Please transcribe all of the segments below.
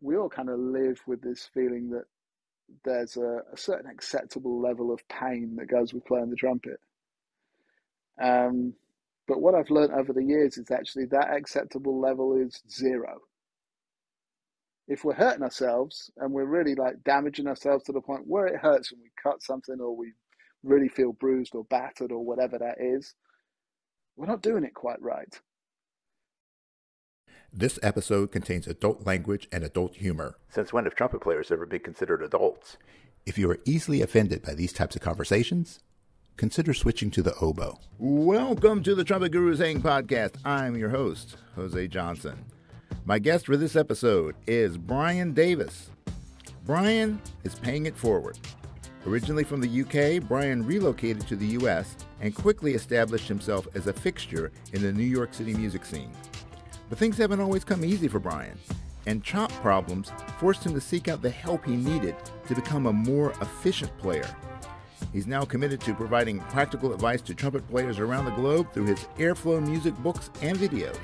we all kind of live with this feeling that there's a certain acceptable level of pain that goes with playing the trumpet. But what I've learned over the years is actually that acceptable level is zero. If we're hurting ourselves and we're really like damaging ourselves to the point where it hurts when we cut something or we really feel bruised or battered or whatever that is, we're not doing it quite right. This episode contains adult language and adult humor. Since when have trumpet players ever been considered adults? If you are easily offended by these types of conversations, consider switching to the oboe. Welcome to the Trumpet Gurus Hang Podcast. I'm your host, Jose Johnson. My guest for this episode is Bryan Davis. Bryan is paying it forward. Originally from the UK, Bryan relocated to the US and quickly established himself as a fixture in the New York City music scene. But things haven't always come easy for Bryan, and chop problems forced him to seek out the help he needed to become a more efficient player. He's now committed to providing practical advice to trumpet players around the globe through his Airflow music books and videos.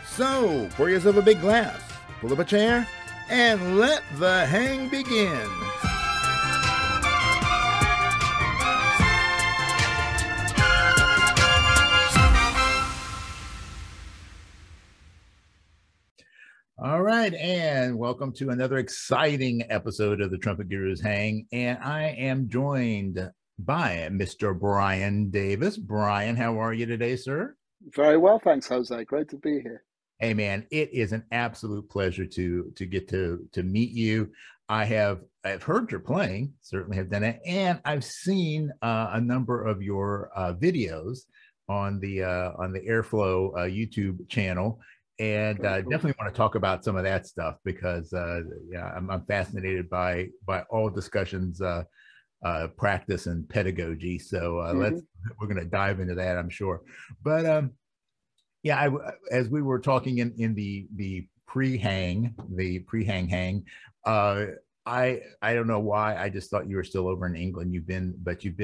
So, pour yourself a big glass, pull up a chair, and let the hang begin. All right, and welcome to another exciting episode of the Trumpet Gurus Hang, and I am joined by Mr. Bryan Davis. Bryan, how are you today, sir? Very well, thanks, Jose. Great to be here. Hey, man, it is an absolute pleasure to get to meet you. I've heard you're playing, certainly have done it, and I've seen a number of your videos on the Airflow YouTube channel. And definitely want to talk about some of that stuff because I'm fascinated by all discussions, practice and pedagogy. So we're going to dive into that, I'm sure. But as we were talking in the pre-hang, I don't know why I just thought you were still over in England. You've been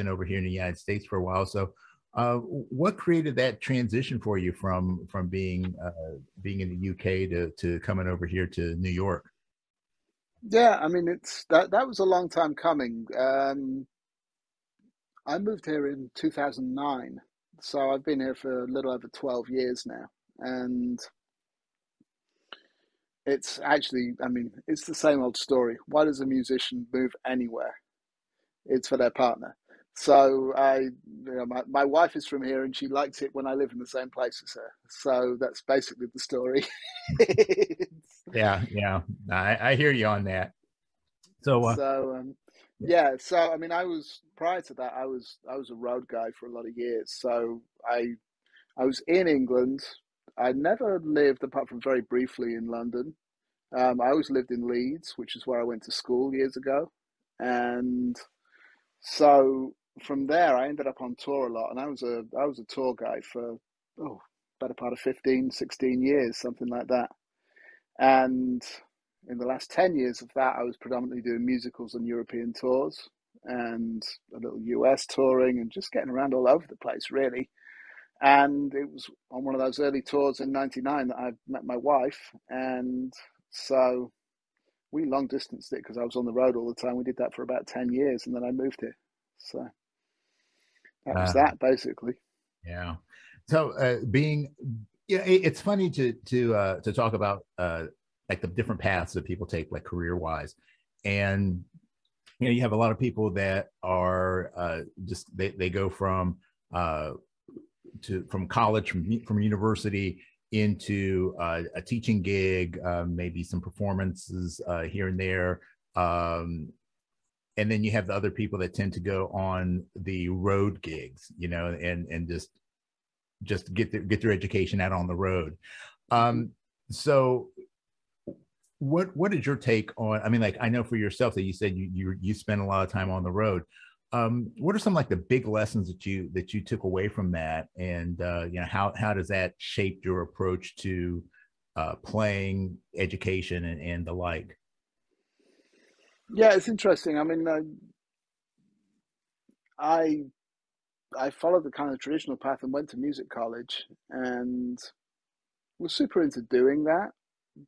over here in the United States for a while. So what created that transition for you from being in the UK to coming over here to New York? Yeah, I mean, that was a long time coming. I moved here in 2009, so I've been here for a little over 12 years now, and it's actually, I mean, it's the same old story. Why does a musician move anywhere? It's for their partner. So my wife is from here, and she likes it when I live in the same place as her. So that's basically the story. Yeah, I hear you on that. So, So I mean, prior to that, I was a road guy for a lot of years. So I was in England. I never lived, apart from very briefly, in London. I always lived in Leeds, which is where I went to school years ago, and so from there, I ended up on tour a lot, and I was a tour guy for better part of 15, 16 years, something like that. And in the last 10 years of that, I was predominantly doing musicals and European tours and a little US touring and just getting around all over the place, really. And it was on one of those early tours in '99 that I met my wife, and so we long distanced it because I was on the road all the time. We did that for about 10 years, and then I moved here. So that was that, basically. Yeah. So it's funny to talk about like the different paths that people take, like career-wise. And you have a lot of people that are just they go from college, from university into a teaching gig, maybe some performances here and there, and then you have the other people that tend to go on the road gigs, and just get their education out on the road. So what is your take on? I mean, like, I know for yourself that you said you spend a lot of time on the road. What are some like the big lessons that you took away from that, and how does that shape your approach to playing, education, and the like? Yeah, it's interesting. I mean, I followed the kind of traditional path and went to music college and was super into doing that,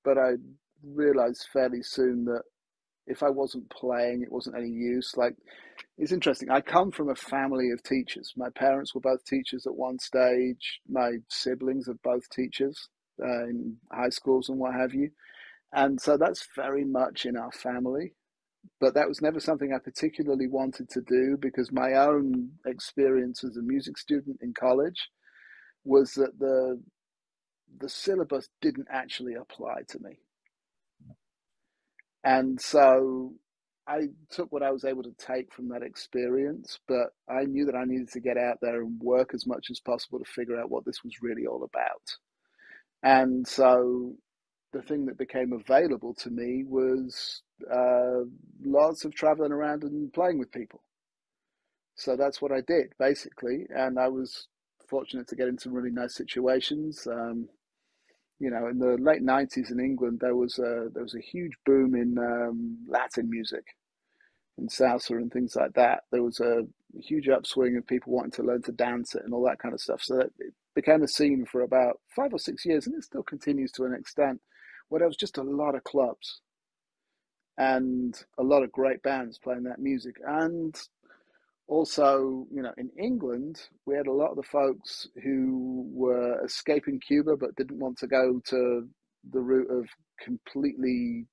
but I realized fairly soon that if I wasn't playing, it wasn't any use. Like, it's interesting. I come from a family of teachers. My parents were both teachers at one stage. My siblings are both teachers in high schools and what have you. And so that's very much in our family. But that was never something I particularly wanted to do because my own experience as a music student in college was that the syllabus didn't actually apply to me. And so I took what I was able to take from that experience, but I knew that I needed to get out there and work as much as possible to figure out what this was really all about. And so the thing that became available to me was lots of traveling around and playing with people. So that's what I did basically, and I was fortunate to get into really nice situations. In the late '90s in England, there was a huge boom in Latin music and salsa and things like that. There was a huge upswing of people wanting to learn to dance it and all that kind of stuff. So that it became a scene for about 5 or 6 years, and it still continues to an extent, where there was just a lot of clubs and a lot of great bands playing that music. And also, in England, we had a lot of the folks who were escaping Cuba but didn't want to go to the route of completely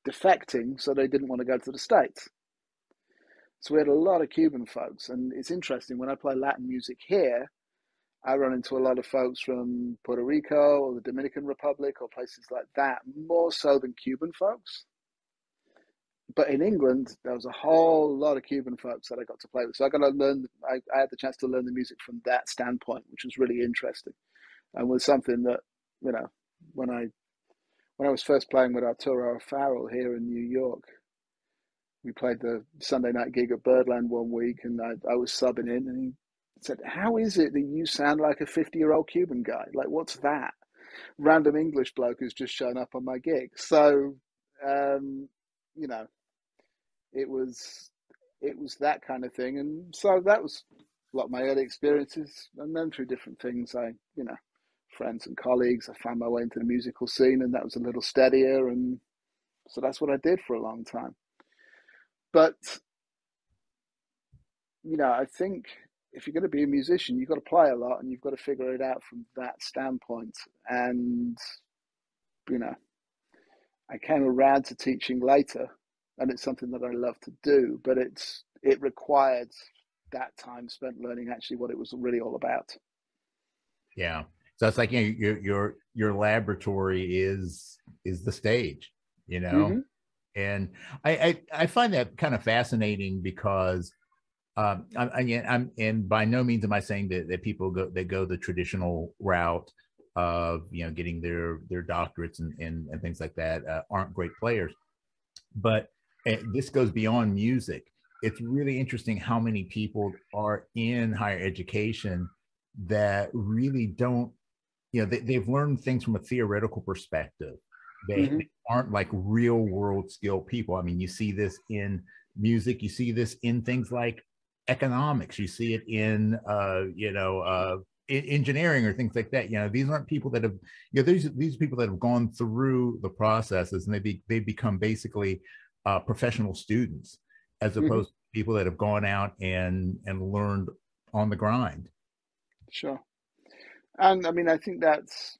defecting, so they didn't want to go to the States. So we had a lot of Cuban folks, and it's interesting when I play Latin music here, I run into a lot of folks from Puerto Rico or the Dominican Republic or places like that, more so than Cuban folks. But in England, there was a whole lot of Cuban folks that I got to play with. So I got to learn. I had the chance to learn the music from that standpoint, which was really interesting, and was something that when I was first playing with Arturo O'Farrell here in New York, we played the Sunday night gig at Birdland one week, and I was subbing in, and he said, "How is it that you sound like a 50-year-old Cuban guy? Like, what's that? Random English bloke who's just shown up on my gig." So, you know it was that kind of thing, and so that was a lot of my early experiences. And then through different things, friends and colleagues, I found my way into the musical scene, and that was a little steadier, and so that's what I did for a long time. But I think if you're going to be a musician, you've got to play a lot, and you've got to figure it out from that standpoint. And I came around to teaching later, and it's something that I love to do, but it required that time spent learning actually what it was really all about. Yeah. So it's like, your laboratory is the stage, Mm-hmm. and I find that kind of fascinating because I'm and by no means am I saying that people go the traditional route of getting their doctorates and things like that aren't great players, but this goes beyond music. It's really interesting how many people are in higher education that really don't, they've learned things from a theoretical perspective. Mm-hmm. They aren't like real world skill people. I mean, you see this in music, you see this in things like economics, you see it in engineering or things like that. These aren't people that have, these people that have gone through the processes, and they become basically professional students, as Mm-hmm. opposed to people that have gone out and learned on the grind. Sure. And I mean, I think that's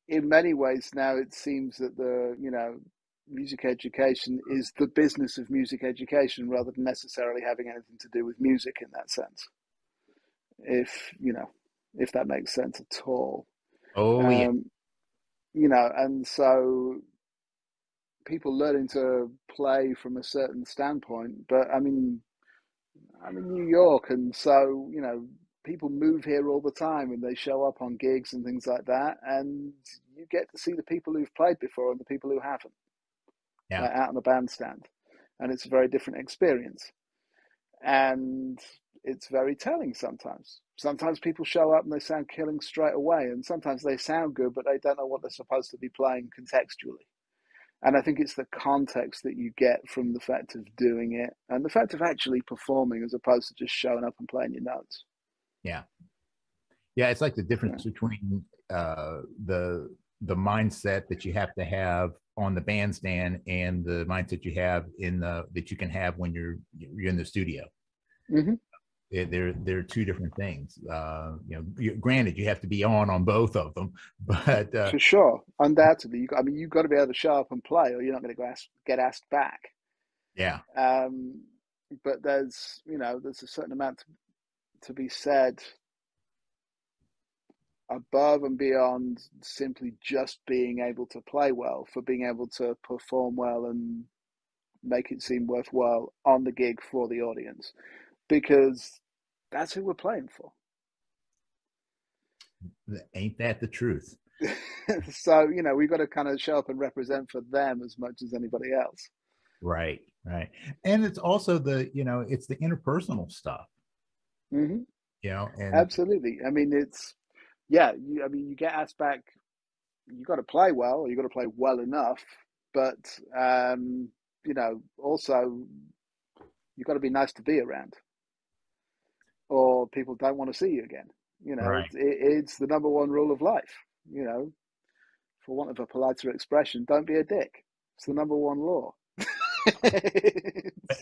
in many ways now it seems that music education is the business of music education rather than necessarily having anything to do with music in that sense. If that makes sense at all. Oh yeah. Um, and so people learning to play from a certain standpoint, but I'm in New York, and so people move here all the time, and they show up on gigs and things like that, and you get to see the people who've played before and the people who haven't, Yeah. like out on the bandstand, and it's a very different experience, and it's very telling sometimes. Sometimes people show up and they sound killing straight away, and sometimes they sound good, but they don't know what they're supposed to be playing contextually. And I think it's the context that you get from the fact of doing it and the fact of actually performing as opposed to just showing up and playing your notes. Yeah. Yeah. It's like the Yeah. difference between the the mindset that you have to have on the bandstand and the mindset you have in the that you can have when you're in the studio. Mm-hmm. They're two different things. Granted, you have to be on both of them, but For sure, undoubtedly. You've got to be able to show up and play, or you're not going to get asked back. yeah, Um, but there's a certain amount to be said above and beyond simply just being able to play well, for being able to perform well and make it seem worthwhile on the gig for the audience, because that's who we're playing for. ain't that the truth? So, we've got to kind of show up and represent for them as much as anybody else. Right, right. And it's also it's the interpersonal stuff, Mm-hmm. and Absolutely. You get asked back, you got to play well, or you got to play well enough, but, also you got to be nice to be around, or people don't want to see you again. right. It's the number one rule of life, for want of a politer expression, don't be a dick. It's the number one law.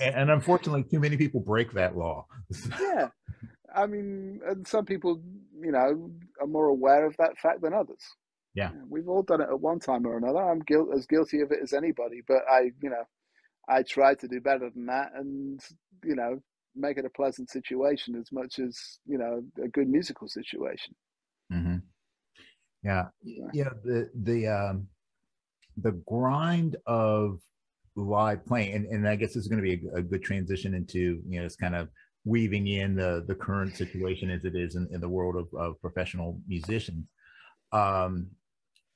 And unfortunately, too many people break that law. Yeah. And some people, are more aware of that fact than others. Yeah. We've all done it at one time or another. I'm as guilty of it as anybody, but I try to do better than that, and make it a pleasant situation as much as a good musical situation. Mm-hmm. Yeah. Yeah. The grind of live playing, and I guess this is going to be a good transition into it's kind of weaving in the current situation as it is in the world of professional musicians.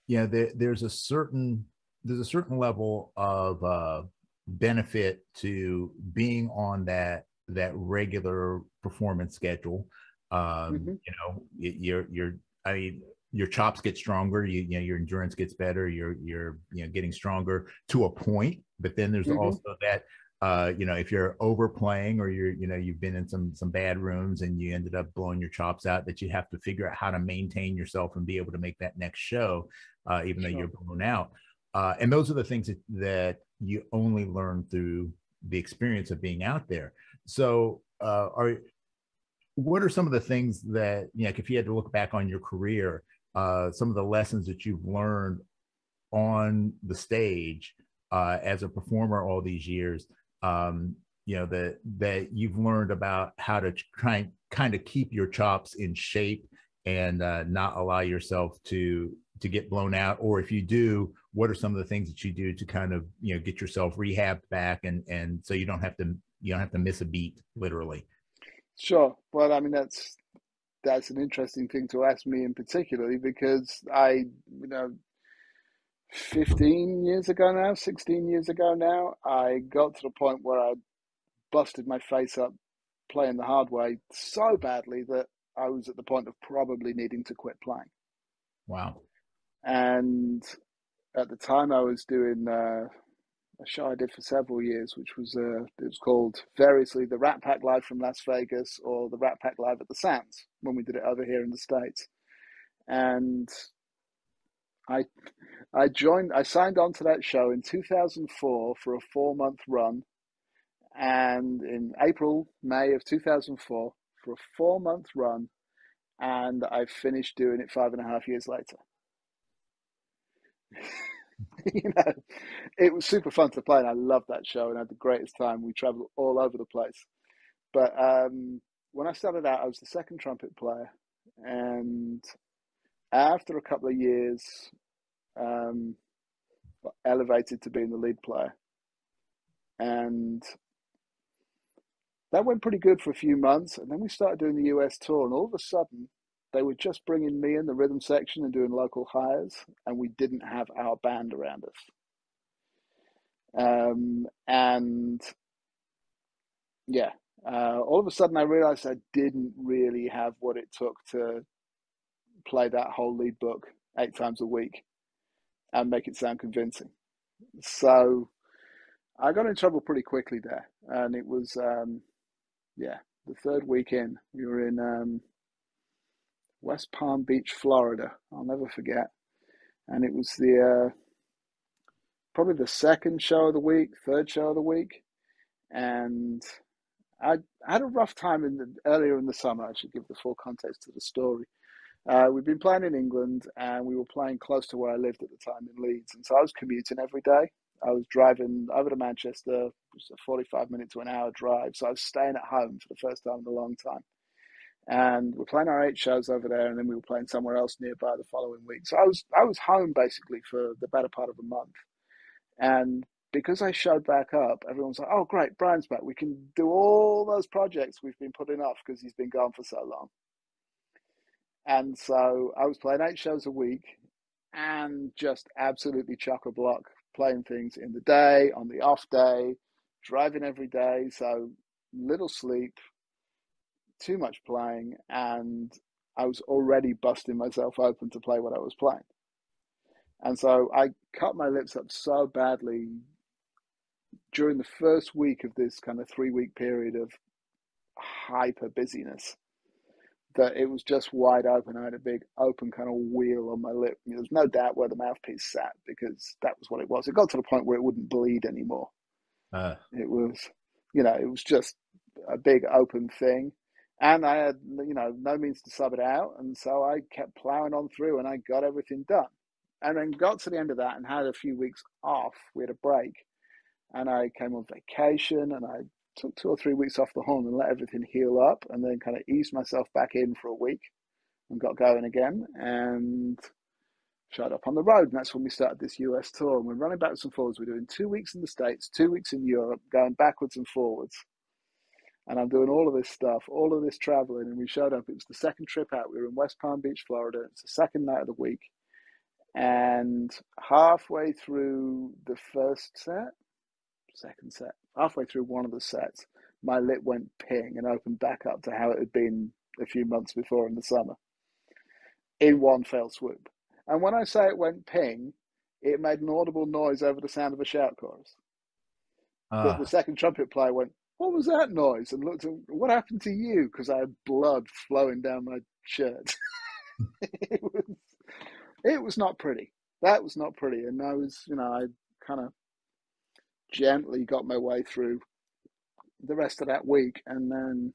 There's a certain level of benefit to being on that regular performance schedule. Mm-hmm. I mean, your chops get stronger, your endurance gets better, you're getting stronger to a point, but then there's Mm-hmm. also that if you're overplaying, or you've been in some bad rooms and you ended up blowing your chops out, that you have to figure out how to maintain yourself and be able to make that next show, even though you're blown out. And those are the things that you only learn through the experience of being out there. So what are some of the things that, if you had to look back on your career, some of the lessons that you've learned on the stage as a performer all these years, that you've learned about how to kind of keep your chops in shape and not allow yourself to get blown out? Or if you do, what are some of the things that you do to kind of get yourself rehabbed back, and so you don't have to miss a beat, literally? Sure. Well, that's an interesting thing to ask me in particularly, because 15 years ago now, 16 years ago now, I got to the point where I busted my face up playing the hard way so badly that I was at the point of probably needing to quit playing. Wow. And at the time, I was doing a show I did for several years, which was it was called variously the Rat Pack Live from Las Vegas, or the Rat Pack Live at the Sands, when we did it over here in the States. And I I signed on to that show in 2004 for a 4-month run, and in May of 2004 for a 4-month run, and I finished doing it 5.5 years later. It was super fun to play, and I loved that show and I had the greatest time. We traveled all over the place. But when I started out, I was the second trumpet player, and after a couple of years, got elevated to being the lead player, and that went pretty good for a few months. And then we started doing the US tour, and all of a sudden, they were just bringing me in the rhythm section and doing local hires, and we didn't have our band around us. And yeah, all of a sudden I realized I didn't really have what it took to play that whole lead book 8 times a week and make it sound convincing. So I got in trouble pretty quickly there. And it was, the third week in, we were in West Palm Beach, Florida. I'll never forget. and it was the probably the second show of the week, third show of the week, and I had a rough time earlier in the summer. I should give the full context to the story. We'd been playing in England, and we were playing close to where I lived at the time in Leeds, and so I was commuting every day. I was driving over to Manchester, which is a 45-minute to an hour drive, so I was staying at home for the first time in a long time. And we're playing our 8 shows over there, and then we were playing somewhere else nearby the following week. So I was home basically for the better part of a month. And because I showed back up, everyone's like, "Oh, great, Brian's back. We can do all those projects we've been putting off because he's been gone for so long." And so I was playing 8 shows a week and just absolutely chock-a-block, playing things in the day, on the off day, driving every day. So little sleep, too much playing, and I was already busting myself open to play what I was playing. And so I cut my lips up so badly during the first week of this kind of 3-week period of hyper busyness that it was just wide open. I had a big open kind of wheal on my lip. There's no doubt where the mouthpiece sat because that was what it was. It got to the point where it wouldn't bleed anymore. It was, it was just a big open thing. And I had, no means to sub it out. And so I kept plowing on through and I got everything done. And then got to the end of that and had a few weeks off. We had a break. And I came on vacation and I took 2 or 3 weeks off the horn and let everything heal up and then kind of eased myself back in for a week and got going again and showed up on the road. And that's when we started this US tour. And we're running backwards and forwards. We're doing 2 weeks in the States, 2 weeks in Europe, going backwards and forwards. And I'm doing all of this stuff, all of this traveling. And we showed up. It was the second trip out. We were in West Palm Beach, Florida. It's the second night of the week. And halfway through the second set, halfway through one of the sets, my lip went ping and opened back up to how it had been a few months before in the summer in one fell swoop. And when I say it went ping, it made an audible noise over the sound of a shout chorus. The second trumpet player went, "What was that noise?" and looked at, "What happened to you?" Because I had blood flowing down my shirt. It was not pretty. That was not pretty. And I was, I kind of gently got my way through the rest of that week. And then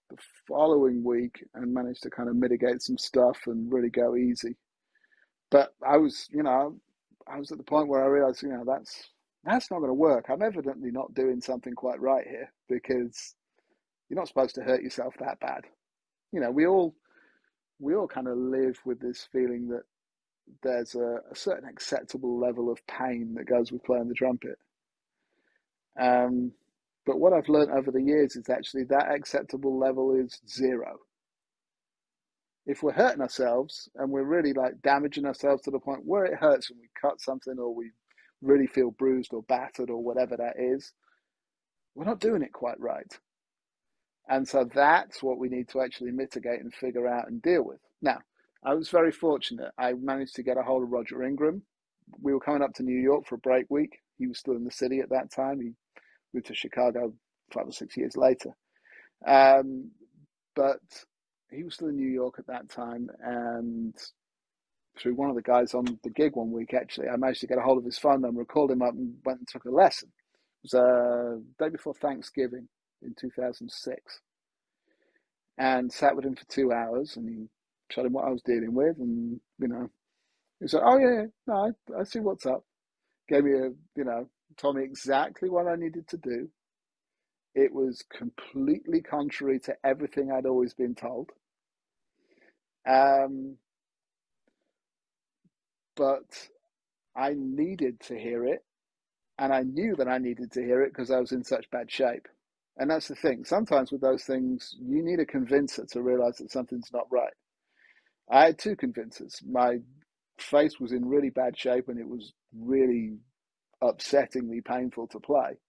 the following week, and managed to kind of mitigate some stuff and really go easy. But I was, I was at the point where I realized, that's not going to work. I'm evidently not doing something quite right here because you're not supposed to hurt yourself that bad. We all kind of live with this feeling that there's a certain acceptable level of pain that goes with playing the trumpet. But what I've learned over the years is actually that acceptable level is 0. If we're hurting ourselves and we're really like damaging ourselves to the point where it hurts and we cut something or we really feel bruised or battered or whatever that is, we're not doing it quite right. And so that's what we need to actually mitigate and figure out and deal with. Now, I was very fortunate. I managed to get a hold of Roger Ingram. We were coming up to New York for a break week. He was still in the city at that time. He moved to Chicago 5 or 6 years later. But he was still in New York at that time. And through one of the guys on the gig one week, actually, I managed to get a hold of his phone number, called him up and went and took a lesson. It was day before Thanksgiving in 2006. And sat with him for 2 hours and he showed him what I was dealing with. And, he said, "Oh, yeah, no, I see what's up." Gave me told me exactly what I needed to do. It was completely contrary to everything I'd always been told. But I needed to hear it. And I knew that I needed to hear it because I was in such bad shape. And that's the thing. Sometimes with those things, you need a convincer to realize that something's not right. I had 2 convincers. My face was in really bad shape and it was really upsettingly painful to play.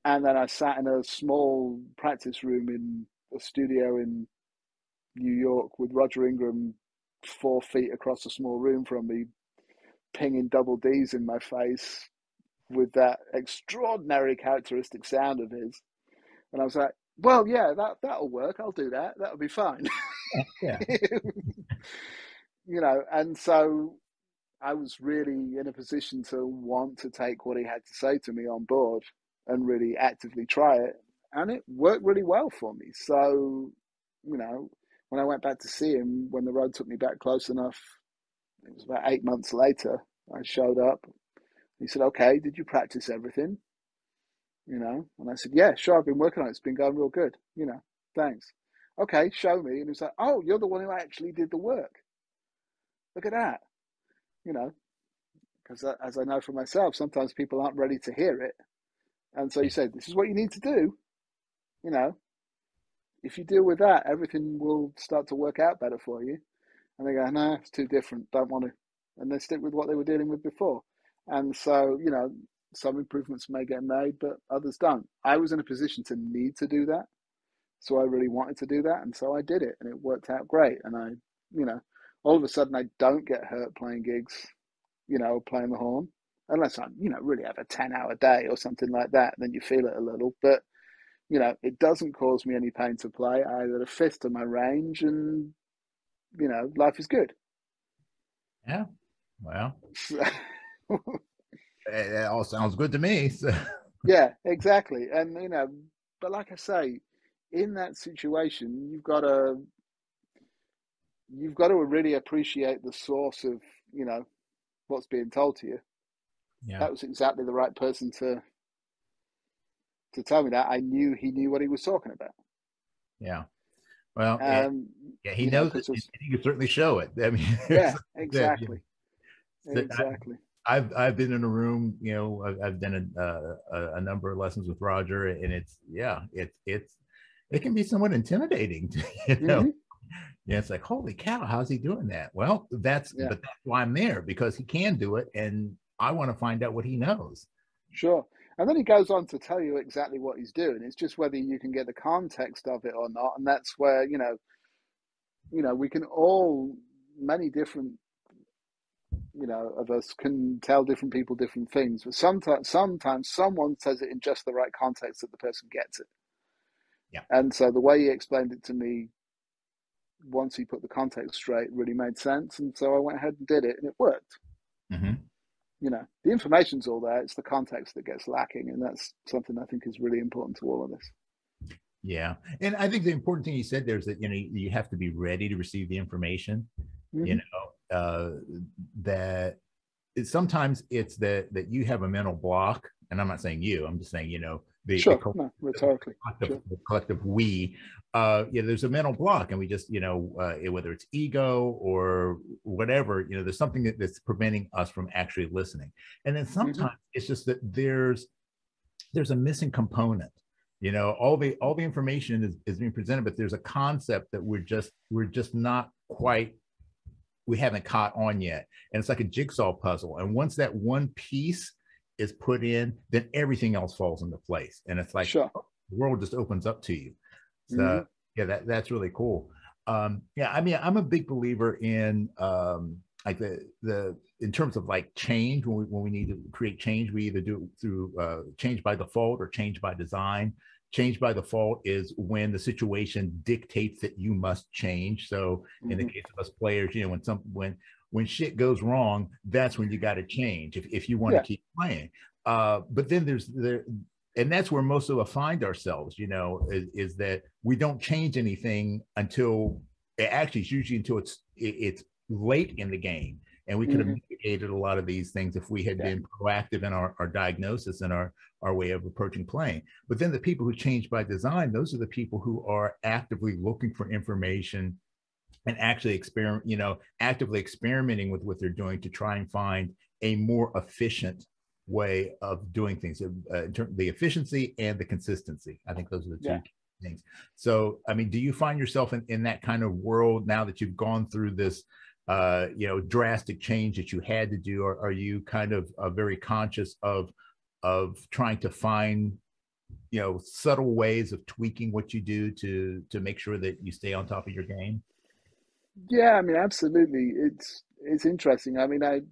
And then I sat in a small practice room in a studio in New York with Roger Ingram 4 feet across a small room from me, pinging double Ds in my face with that extraordinary characteristic sound of his. And I was like, "Well, yeah, that'll work. I'll do that. That'll be fine." Yeah. And so I was really in a position to want to take what he had to say to me on board and really actively try it. And it worked really well for me. So, when I went back to see him, when the road took me back close enough, it was about 8 months later, I showed up. He said, "Okay, did you practice everything?" And I said, "Yeah, sure, I've been working on it. It's been going real good, thanks." "Okay, show me." And he was like, "Oh, you're the one who actually did the work. Look at that." You know, because as I know for myself, sometimes people aren't ready to hear it. And so he said, "This is what you need to do. You know, if you deal with that, everything will start to work out better for you." And they go, "No, it's too different. Don't want to." And they stick with what they were dealing with before. And so, some improvements may get made, but others don't. I was in a position to need to do that. So I really wanted to do that. And so I did it, and it worked out great. And all of a sudden I don't get hurt playing gigs, playing the horn, unless I, really have a 10-hour day or something like that. Then you feel it a little, but it doesn't cause me any pain to play. I got a fifth of my range, and life is good. Yeah. Well, it all sounds good to me. So. Yeah, exactly. And but like I say, in that situation, you've got to really appreciate the source of what's being told to you. Yeah. That was exactly the right person to tell me that. I knew he knew what he was talking about. Yeah. Well, yeah, he knows it. Because He can certainly show it. I mean, yeah, that, exactly, exactly. I've been in a room. I've done a number of lessons with Roger, and it can be somewhat intimidating. Mm-hmm. Yeah, it's like, holy cow, how's he doing that? Well, but that's why I'm there, because he can do it, and I want to find out what he knows. Sure. And then he goes on to tell you exactly what he's doing. It's just whether you can get the context of it or not. And that's where, we can all, many different, of us can tell different people different things. But sometimes someone says it in just the right context that the person gets it. Yeah. And so the way he explained it to me, once he put the context straight, really made sense. And so I went ahead and did it, and it worked. Mm-hmm. The information's all there. It's the context that gets lacking. And that's something I think is really important to all of this. Yeah. And I think the important thing you said there is that, you have to be ready to receive the information, Mm-hmm. That sometimes it's that you have a mental block. And I'm not saying you, I'm just saying, Sure. No, rhetorically. the collective we, there's a mental block, and we just, whether it's ego or whatever, there's something that's preventing us from actually listening. And then sometimes it's just that there's a missing component. All the information is being presented, but there's a concept that we're just not quite, we haven't caught on yet. And it's like a jigsaw puzzle. And once that one piece is put in, then everything else falls into place. And it's like, sure. The world just opens up to you. So yeah, that's really cool. Yeah, I mean, I'm a big believer in like the in terms of like change. When we need to create change, we either do it through change by default or change by design. Change by default is when the situation dictates that you must change. So in the case of us players, when shit goes wrong, that's when you got to change if you want to keep playing. But then and that's where most of us find ourselves, is that we don't change anything until it's usually until it's late in the game. And we could have mitigated a lot of these things if we had been proactive in our diagnosis and our way of approaching playing. But then the people who change by design, those are the people who are actively looking for information and actually actively experimenting with what they're doing to try and find a more efficient way of doing things, the efficiency and the consistency. I think those are the two things. So, I mean, do you find yourself in that kind of world now that you've gone through this, drastic change that you had to do? Or are you kind of very conscious of trying to find, subtle ways of tweaking what you do to make sure that you stay on top of your game? Yeah, I mean, absolutely. It's interesting. I mean, I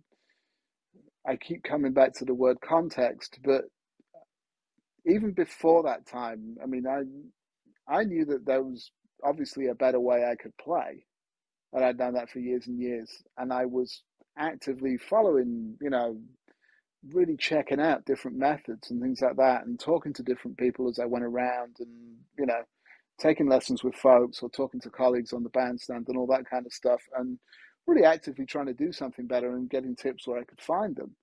keep coming back to the word context, but even before that time, I mean, I knew that there was obviously a better way I could play, and I'd done that for years and years, and I was actively following, really checking out different methods and things like that, and talking to different people as I went around, and taking lessons with folks or talking to colleagues on the bandstand and all that kind of stuff, and really actively trying to do something better and getting tips where I could find them.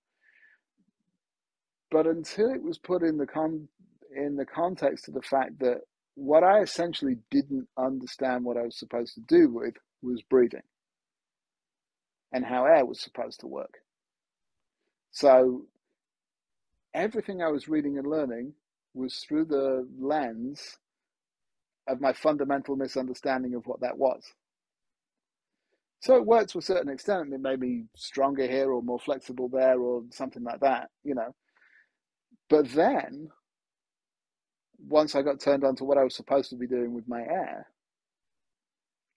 But until it was put in the context of the fact that what I essentially didn't understand what I was supposed to do with was breathing and how air was supposed to work. So everything I was reading and learning was through the lens of my fundamental misunderstanding of what that was. So it worked to a certain extent. It made me stronger here or more flexible there or something like that, But then, once I got turned on to what I was supposed to be doing with my air,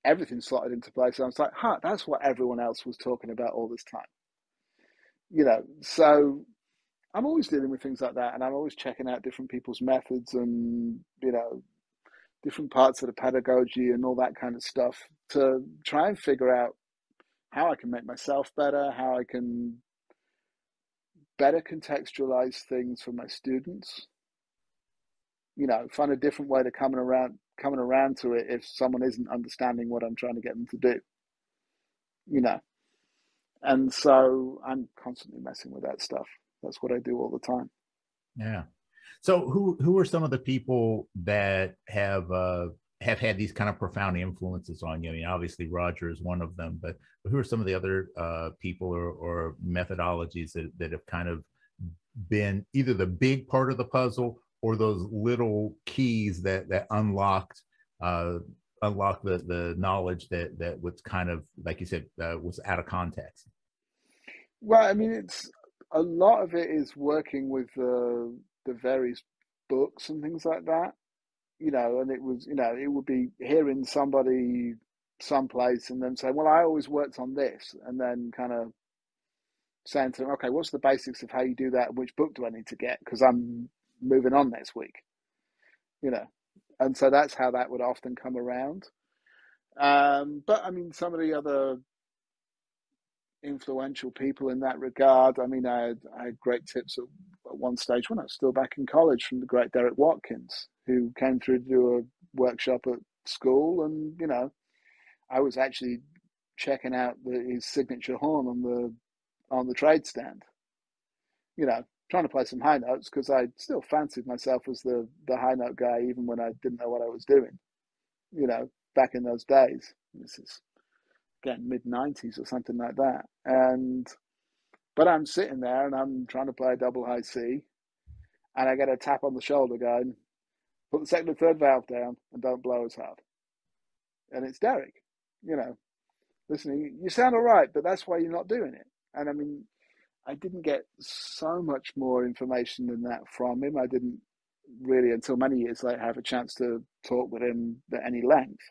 everything slotted into place. And I was like, that's what everyone else was talking about all this time. So I'm always dealing with things like that. And I'm always checking out different people's methods and, different parts of the pedagogy and all that kind of stuff to try and figure out how I can make myself better, how I can better contextualize things for my students, find a different way to coming around to it if someone isn't understanding what I'm trying to get them to do, and so I'm constantly messing with that stuff. That's what I do all the time. Yeah. So who are some of the people that have had these kind of profound influences on you? I mean, obviously Roger is one of them, but who are some of the other people or methodologies that have kind of been either the big part of the puzzle or those little keys that unlocked the knowledge that was kind of, like you said, was out of context? Well, I mean, it's a lot of it is working with the various books and things like that, and it was, it would be hearing somebody someplace and then saying, well, I always worked on this, and then kind of saying to them, okay, what's the basics of how you do that? And which book do I need to get? Because I'm moving on next week, and so that's how that would often come around. But I mean, some of the other influential people in that regard, I mean, I had great tips at one stage when I was still back in college from the great Derek Watkins, who came through to do a workshop at school, and I was actually checking out his signature horn on the trade stand, trying to play some high notes because I still fancied myself as the high note guy even when I didn't know what I was doing, back in those days. This is again mid-90s or something like that, but I'm sitting there and I'm trying to play a double high C, and I get a tap on the shoulder going, put the second and third valve down and don't blow as hard. And it's Derek, listen, you sound all right, but that's why you're not doing it. And I mean, I didn't get so much more information than that from him. I didn't really, until many years later, have a chance to talk with him at any length.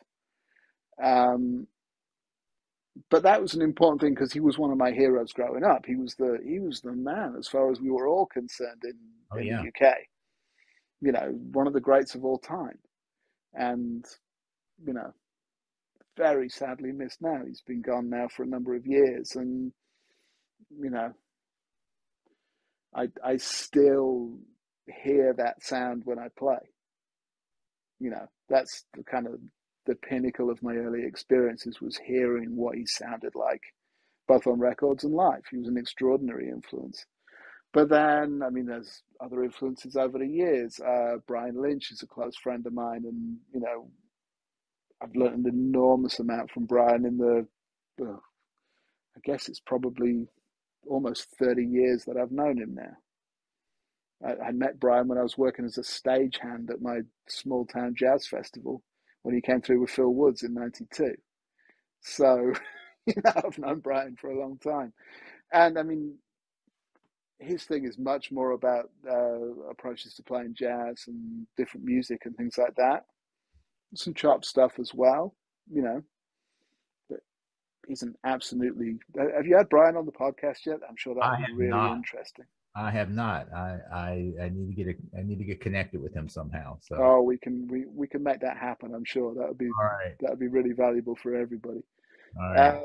But that was an important thing because he was one of my heroes growing up. He was the man as far as we were all concerned in the UK. One of the greats of all time, and very sadly missed now. He's been gone now for a number of years, and I still hear that sound when I play. That's the kind of the pinnacle of my early experiences, was hearing what he sounded like, both on records and live. He was an extraordinary influence. But then, I mean, there's other influences over the years. Brian Lynch is a close friend of mine, and I've learned an enormous amount from Brian in I guess it's probably almost 30 years that I've known him now. I met Brian when I was working as a stagehand at my small town jazz festival when he came through with Phil Woods in '92. So, I've known Brian for a long time. And I mean, his thing is much more about approaches to playing jazz and different music and things like that. Some chopped stuff as well, but he's an absolutely. Have you had Brian on the podcast yet? I'm sure that would be really interesting. I have not. I need to get connected with him somehow. So we can make that happen. I'm sure that would be all right. That would be really valuable for everybody. All right.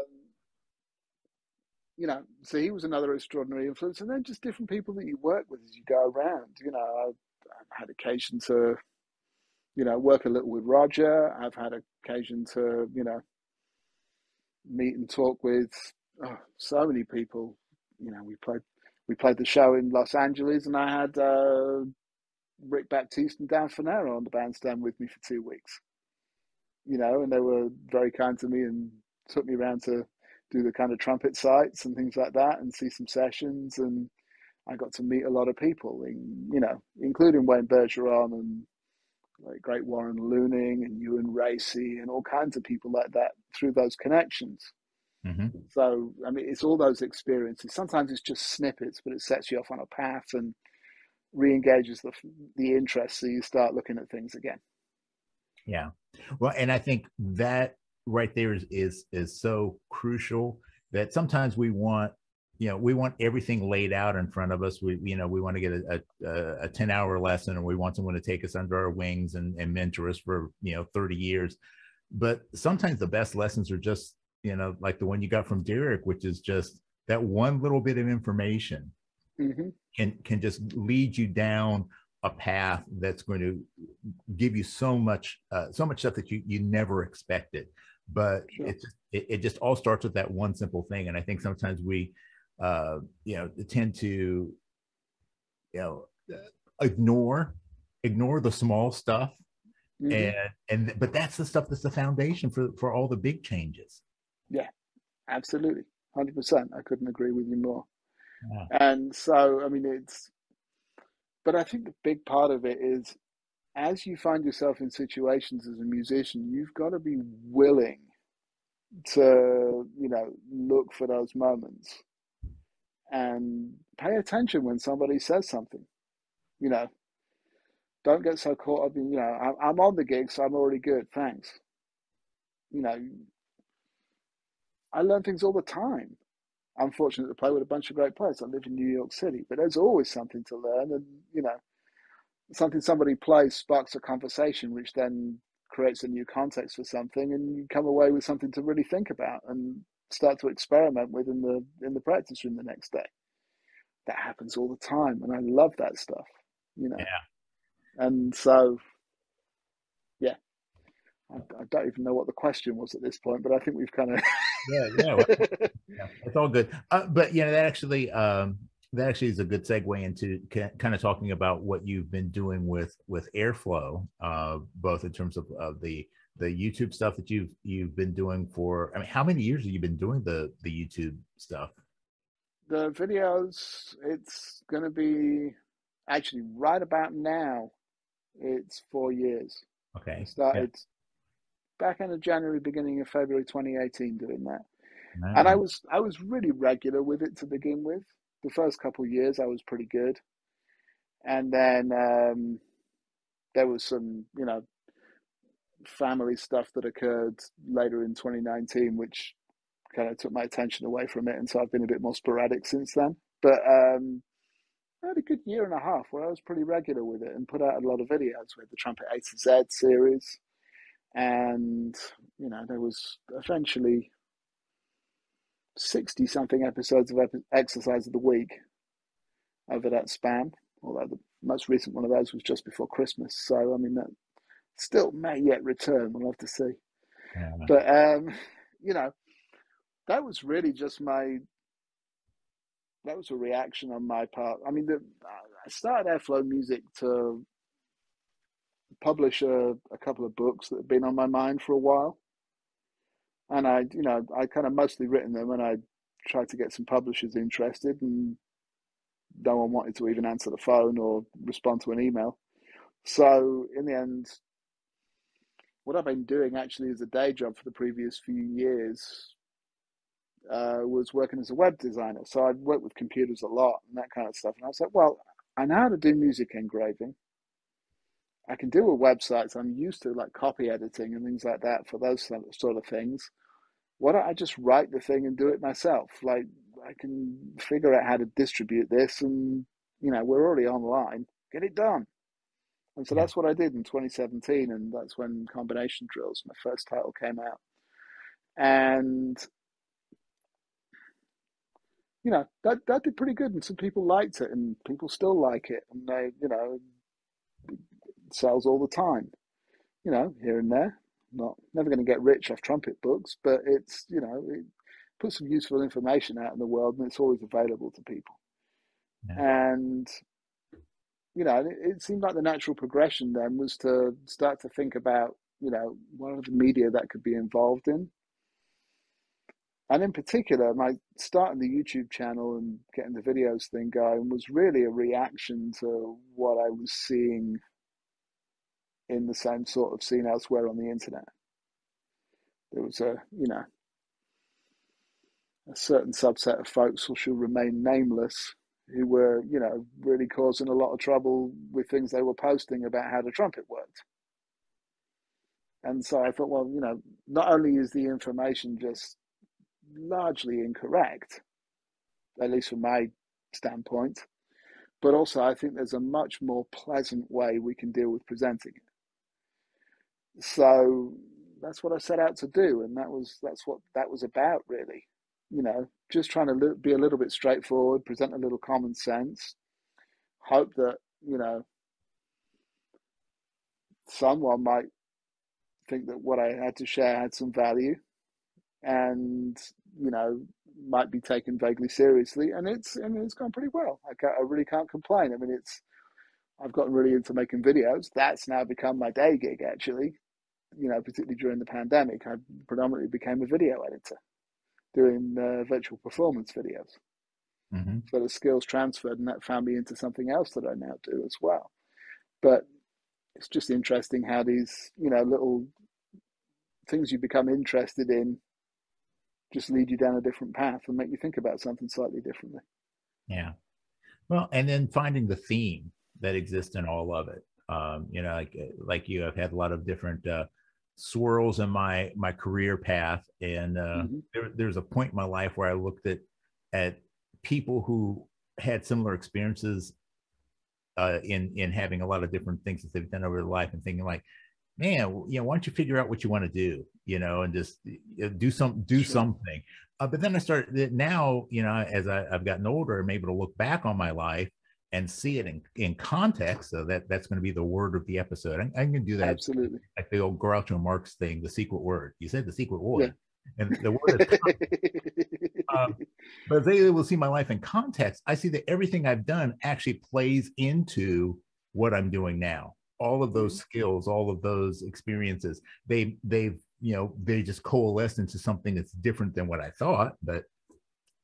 so he was another extraordinary influence. And then just different people that you work with as you go around. I've had occasion to, work a little with Roger. I've had occasion to, meet and talk with so many people. We played the show in Los Angeles, and I had Rick Baptiste and Dan Finero on the bandstand with me for 2 weeks. And they were very kind to me and took me around to do the kind of trumpet sites and things like that and see some sessions. And I got to meet a lot of people, including Wayne Bergeron and like great Warren Looning and Ewan Racy and all kinds of people like that through those connections. Mm-hmm. So, I mean, it's all those experiences. Sometimes it's just snippets, but it sets you off on a path and re-engages the interest, so you start looking at things again. Yeah. Well, and I think that right there is so crucial, that sometimes we want everything laid out in front of us. We want to get a 10-hour lesson, or we want someone to take us under our wings and mentor us for 30 years. But sometimes the best lessons are just like the one you got from Derek, which is just that one little bit of information mm-hmm. can just lead you down a path that's going to give you so much stuff that you never expected. But sure. it just all starts with that one simple thing. And I think sometimes we tend to ignore the small stuff. Mm-hmm. But that's the stuff that's the foundation for all the big changes. Yeah, absolutely. 100%. I couldn't agree with you more. Yeah. And so, I mean, but I think the big part of it is, as you find yourself in situations as a musician, you've got to be willing to, look for those moments and pay attention when somebody says something. Don't get so caught up in, I'm on the gig, so I'm already good. Thanks. I learn things all the time. I'm fortunate to play with a bunch of great players. I live in New York City, but there's always something to learn. And, something somebody plays sparks a conversation, which then creates a new context for something, and you come away with something to really think about and start to experiment with in the practice room the next day. That happens all the time, and I love that stuff. Yeah. And so, yeah, I don't even know what the question was at this point, but I think we've kind of yeah, it's all good. But that actually is a good segue into kind of talking about what you've been doing with Airflow, both in terms of the YouTube stuff that you've been doing for. I mean, how many years have you been doing the YouTube stuff? The videos, it's going to be actually right about now. It's 4 years. Okay. I started back end of January, beginning of February 2018 doing that. Nice. And I was really regular with it to begin with. The first couple of years I was pretty good. And then there was some, family stuff that occurred later in 2019, which kind of took my attention away from it. And so I've been a bit more sporadic since then. But I had a good year and a half where I was pretty regular with it and put out a lot of videos. We had the Trumpet A to Z series. And, there was eventually 60 something episodes of Exercise of the Week over that span, although the most recent one of those was just before Christmas. So, I mean, that still may yet return. We'll have to see. Yeah. But, that was really just that was a reaction on my part. I mean, I started Airflow Music to publish a couple of books that had been on my mind for a while. And I kind of mostly written them, and I tried to get some publishers interested, and no one wanted to even answer the phone or respond to an email. So in the end, what I've been doing actually as a day job for the previous few years was working as a web designer. So I'd worked with computers a lot and that kind of stuff. And I was like, well, I know how to do music engraving. I can do a website, so I'm used to like copy editing and things like that for those sort of things. Why don't I just write the thing and do it myself? Like, I can figure out how to distribute this, and we're already online. Get it done. And so that's what I did in 2017, and that's when Combination Drills, my first title, came out. And that did pretty good, and some people liked it, and people still like it, and it sells all the time. Here and there. Not never going to get rich off trumpet books, but it puts some useful information out in the world, and it's always available to people. Yeah. And it seemed like the natural progression then was to start to think about what are the media that could be involved in. And in particular, my starting the YouTube channel and getting the videos thing going was really a reaction to what I was seeing in the same sort of scene elsewhere on the internet. There was a certain subset of folks who shall remain nameless who were, really causing a lot of trouble with things they were posting about how the trumpet worked. And so I thought, well, not only is the information just largely incorrect, at least from my standpoint, but also I think there's a much more pleasant way we can deal with presenting it. So that's what I set out to do, and that's what that was about, really. Just trying to be a little bit straightforward, present a little common sense, hope that someone might think that what I had to share had some value, and might be taken vaguely seriously. And it's gone pretty well. I really can't complain. I mean, I've gotten really into making videos. That's now become my day gig, actually. Particularly during the pandemic, I predominantly became a video editor, doing virtual performance videos. Mm-hmm. So the skills transferred, and that found me into something else that I now do as well. But it's just interesting how these, little things you become interested in just lead you down a different path and make you think about something slightly differently. Yeah. Well, and then finding the theme that exists in all of it. Like you, I've had a lot of different swirls in my career path, and there's a point in my life where I looked at people who had similar experiences in having a lot of different things that they've done over their life, and thinking like, man, why don't you figure out what you want to do, and just do something. But then I started now, as I've gotten older, I'm able to look back on my life and see it in context. So that's going to be the word of the episode. I'm going to do that. Absolutely. Like the old Groucho Marx thing, the secret word. You said the secret word. Yeah. And the word is but if they will see my life in context, I see that everything I've done actually plays into what I'm doing now. All of those skills, all of those experiences, they just coalesced into something that's different than what I thought. But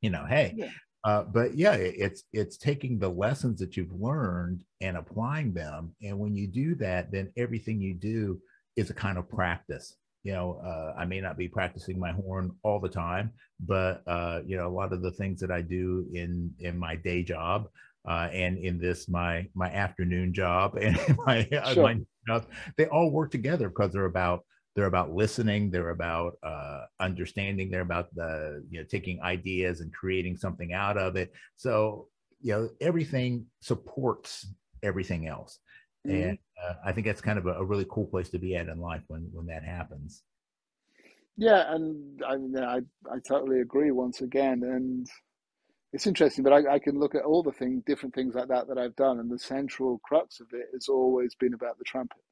hey, but yeah, it's taking the lessons that you've learned and applying them. And when you do that, then everything you do is a kind of practice. I may not be practicing my horn all the time, but a lot of the things that I do in my day job, and in this my afternoon job and my job, they all work together because they're about listening, they're about understanding, they're about taking ideas and creating something out of it. So everything supports everything else. And I think that's kind of a really cool place to be at in life when that happens. Yeah, and I totally agree once again. And it's interesting, but I can look at all the different things like that I've done, and the central crux of it has always been about the trumpet,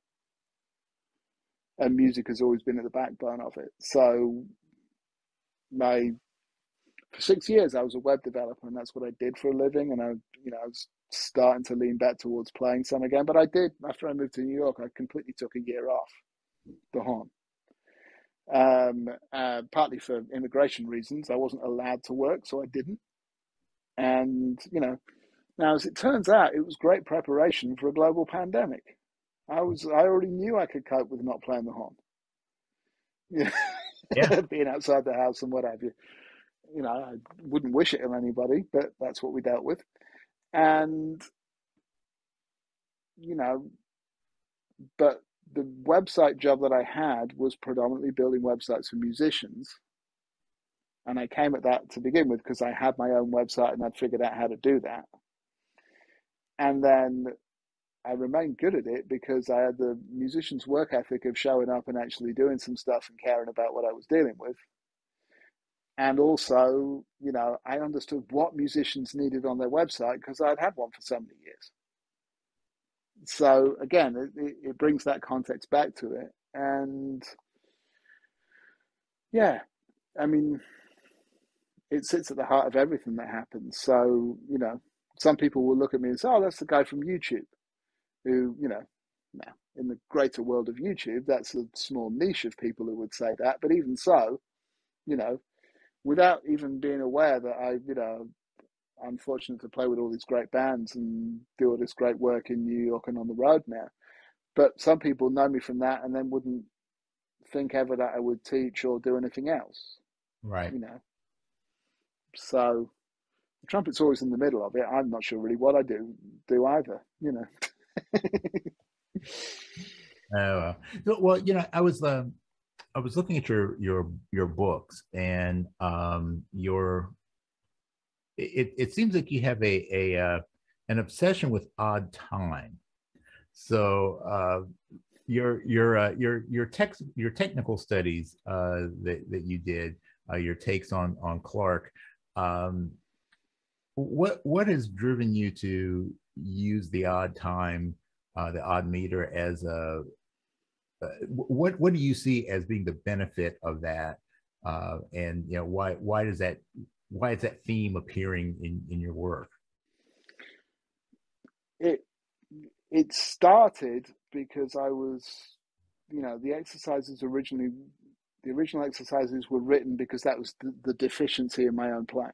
and music has always been at the backbone of it. So for 6 years I was a web developer, and that's what I did for a living. And I was starting to lean back towards playing some again. But I did, after I moved to New York, I completely took a year off the horn. Partly for immigration reasons. I wasn't allowed to work, so I didn't. And now as it turns out, it was great preparation for a global pandemic. I already knew I could cope with not playing the horn. Yeah. Being outside the house and what have you. I wouldn't wish it on anybody, but that's what we dealt with. And but the website job that I had was predominantly building websites for musicians. And I came at that to begin with because I had my own website and I'd figured out how to do that. And then I remained good at it because I had the musician's work ethic of showing up and actually doing some stuff and caring about what I was dealing with. And also, you know, I understood what musicians needed on their website because I'd had one for so many years. So again, it brings that context back to it. And yeah, I mean, it sits at the heart of everything that happens. So, you know, some people will look at me and say, oh, that's the guy from YouTube who, you know, now in the greater world of YouTube, that's a small niche of people who would say that. But even so, you know, without even being aware that you know, I'm fortunate to play with all these great bands and do all this great work in New York and on the road now. But some people know me from that and then wouldn't think ever that I would teach or do anything else, Right. you know. So the trumpet's always in the middle of it. I'm not sure really what I do either, you know. Oh, well, you know, I was looking at your books, and your it seems like you have a an obsession with odd time. So your technical studies that you did, your takes on Clarke, um, what has driven you to use the odd time, the odd meter as a what do you see as being the benefit of that, and you know why is that theme appearing in your work? It it started because I was, you know, the original exercises were written because that was the deficiency in my own playing.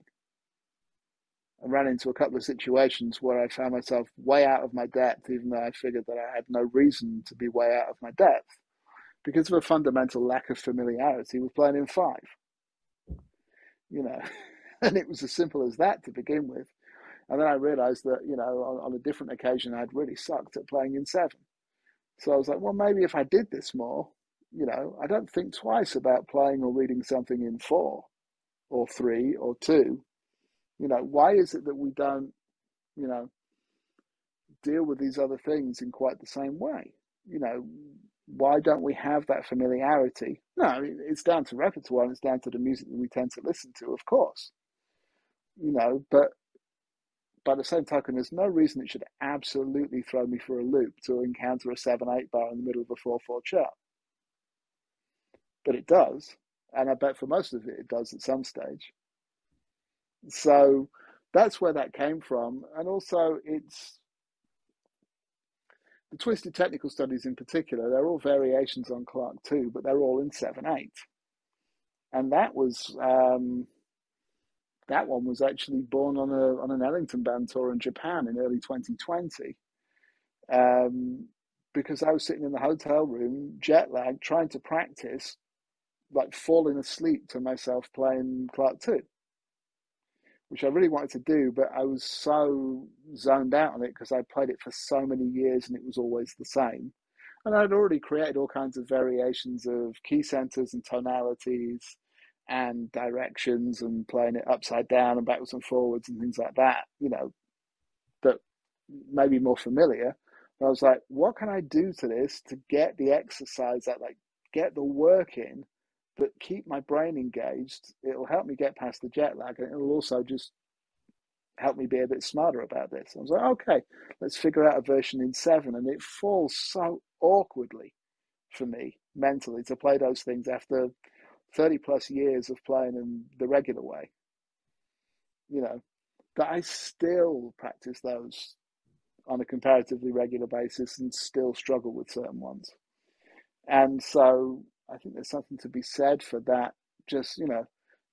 I ran into a couple of situations where I found myself way out of my depth, even though I figured that I had no reason to be way out of my depth because of a fundamental lack of familiarity with playing in five, you know. And it was as simple as that to begin with. And then I realized that, you know, on a different occasion, I'd really sucked at playing in seven. So I was like, well, maybe if I did this more, you know, I don't think twice about playing or reading something in four or three or two. You know, why is it that we don't, you know, deal with these other things in quite the same way? You know, why don't we have that familiarity? No, it's down to repertoire and it's down to the music that we tend to listen to, of course. You know, but by the same token, there's no reason it should absolutely throw me for a loop to encounter a 7/8 bar in the middle of a 4/4 chart. But it does. And I bet for most of it, it does at some stage. So that's where that came from. And also, it's the twisted technical studies in particular, they're all variations on Clarke too, but they're all in 7/8. And that one was actually born on an Ellington band tour in Japan in early 2020. Because I was sitting in the hotel room, jet lag, trying to practice, like falling asleep to myself playing Clarke 2, which I really wanted to do, but I was so zoned out on it because I played it for so many years and it was always the same. And I'd already created all kinds of variations of key centers and tonalities and directions and playing it upside down and backwards and forwards and things like that, you know, that may be more familiar. And I was like, what can I do to this to get the exercise that, like, get the work in, but keep my brain engaged? It'll help me get past the jet lag and it'll also just help me be a bit smarter about this. I was like, okay, let's figure out a version in seven. And it falls so awkwardly for me mentally to play those things after 30 plus years of playing in the regular way, you know, that I still practice those on a comparatively regular basis and still struggle with certain ones. And so I think there's something to be said for that, just, you know,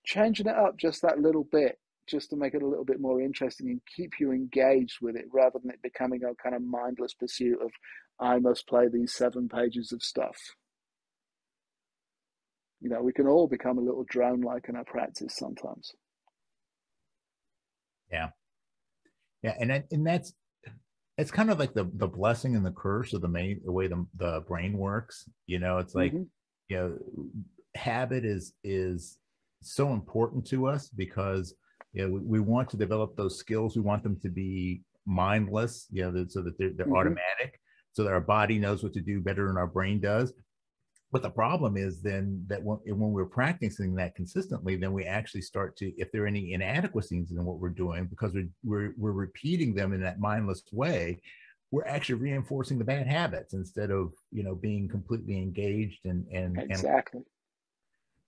changing it up just that little bit, just to make it a little bit more interesting and keep you engaged with it rather than it becoming a kind of mindless pursuit of, I must play these 7 pages of stuff. You know, we can all become a little drone like in our practice sometimes. Yeah, yeah, and that's it's kind of like the blessing and the curse of the way the brain works. You know, it's like, Mm-hmm. you know, habit is so important to us because, you know, we want to develop those skills. We want them to be mindless, you know, so that they're Mm-hmm. automatic, so that our body knows what to do better than our brain does. But the problem is then that when we're practicing that consistently, then we actually start to, if there are any inadequacies in what we're doing, because we're repeating them in that mindless way, we're actually reinforcing the bad habits instead of being completely engaged and Exactly.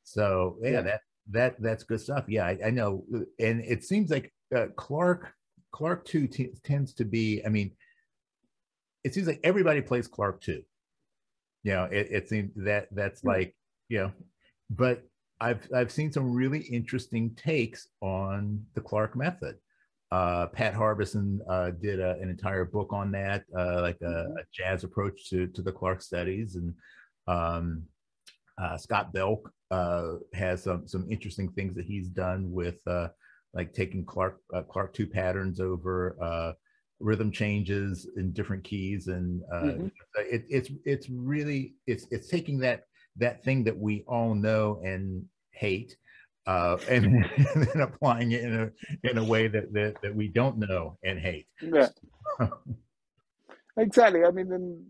so yeah, Yeah. that's good stuff. Yeah, I know, and it seems like Clarke too tends to be. I mean, it seems like everybody plays Clarke too. It seems that's Yeah. like but I've seen some really interesting takes on the Clarke method. Pat Harbison did an entire book on that, like Mm-hmm. a jazz approach to the Clarke studies, and um, Scott Belk has some interesting things that he's done with like taking Clarke two patterns over rhythm changes in different keys, and Mm-hmm. it's really it's taking that thing that we all know and hate, and, and then applying it in a way that we don't know and hate. Yeah. Exactly. I mean, and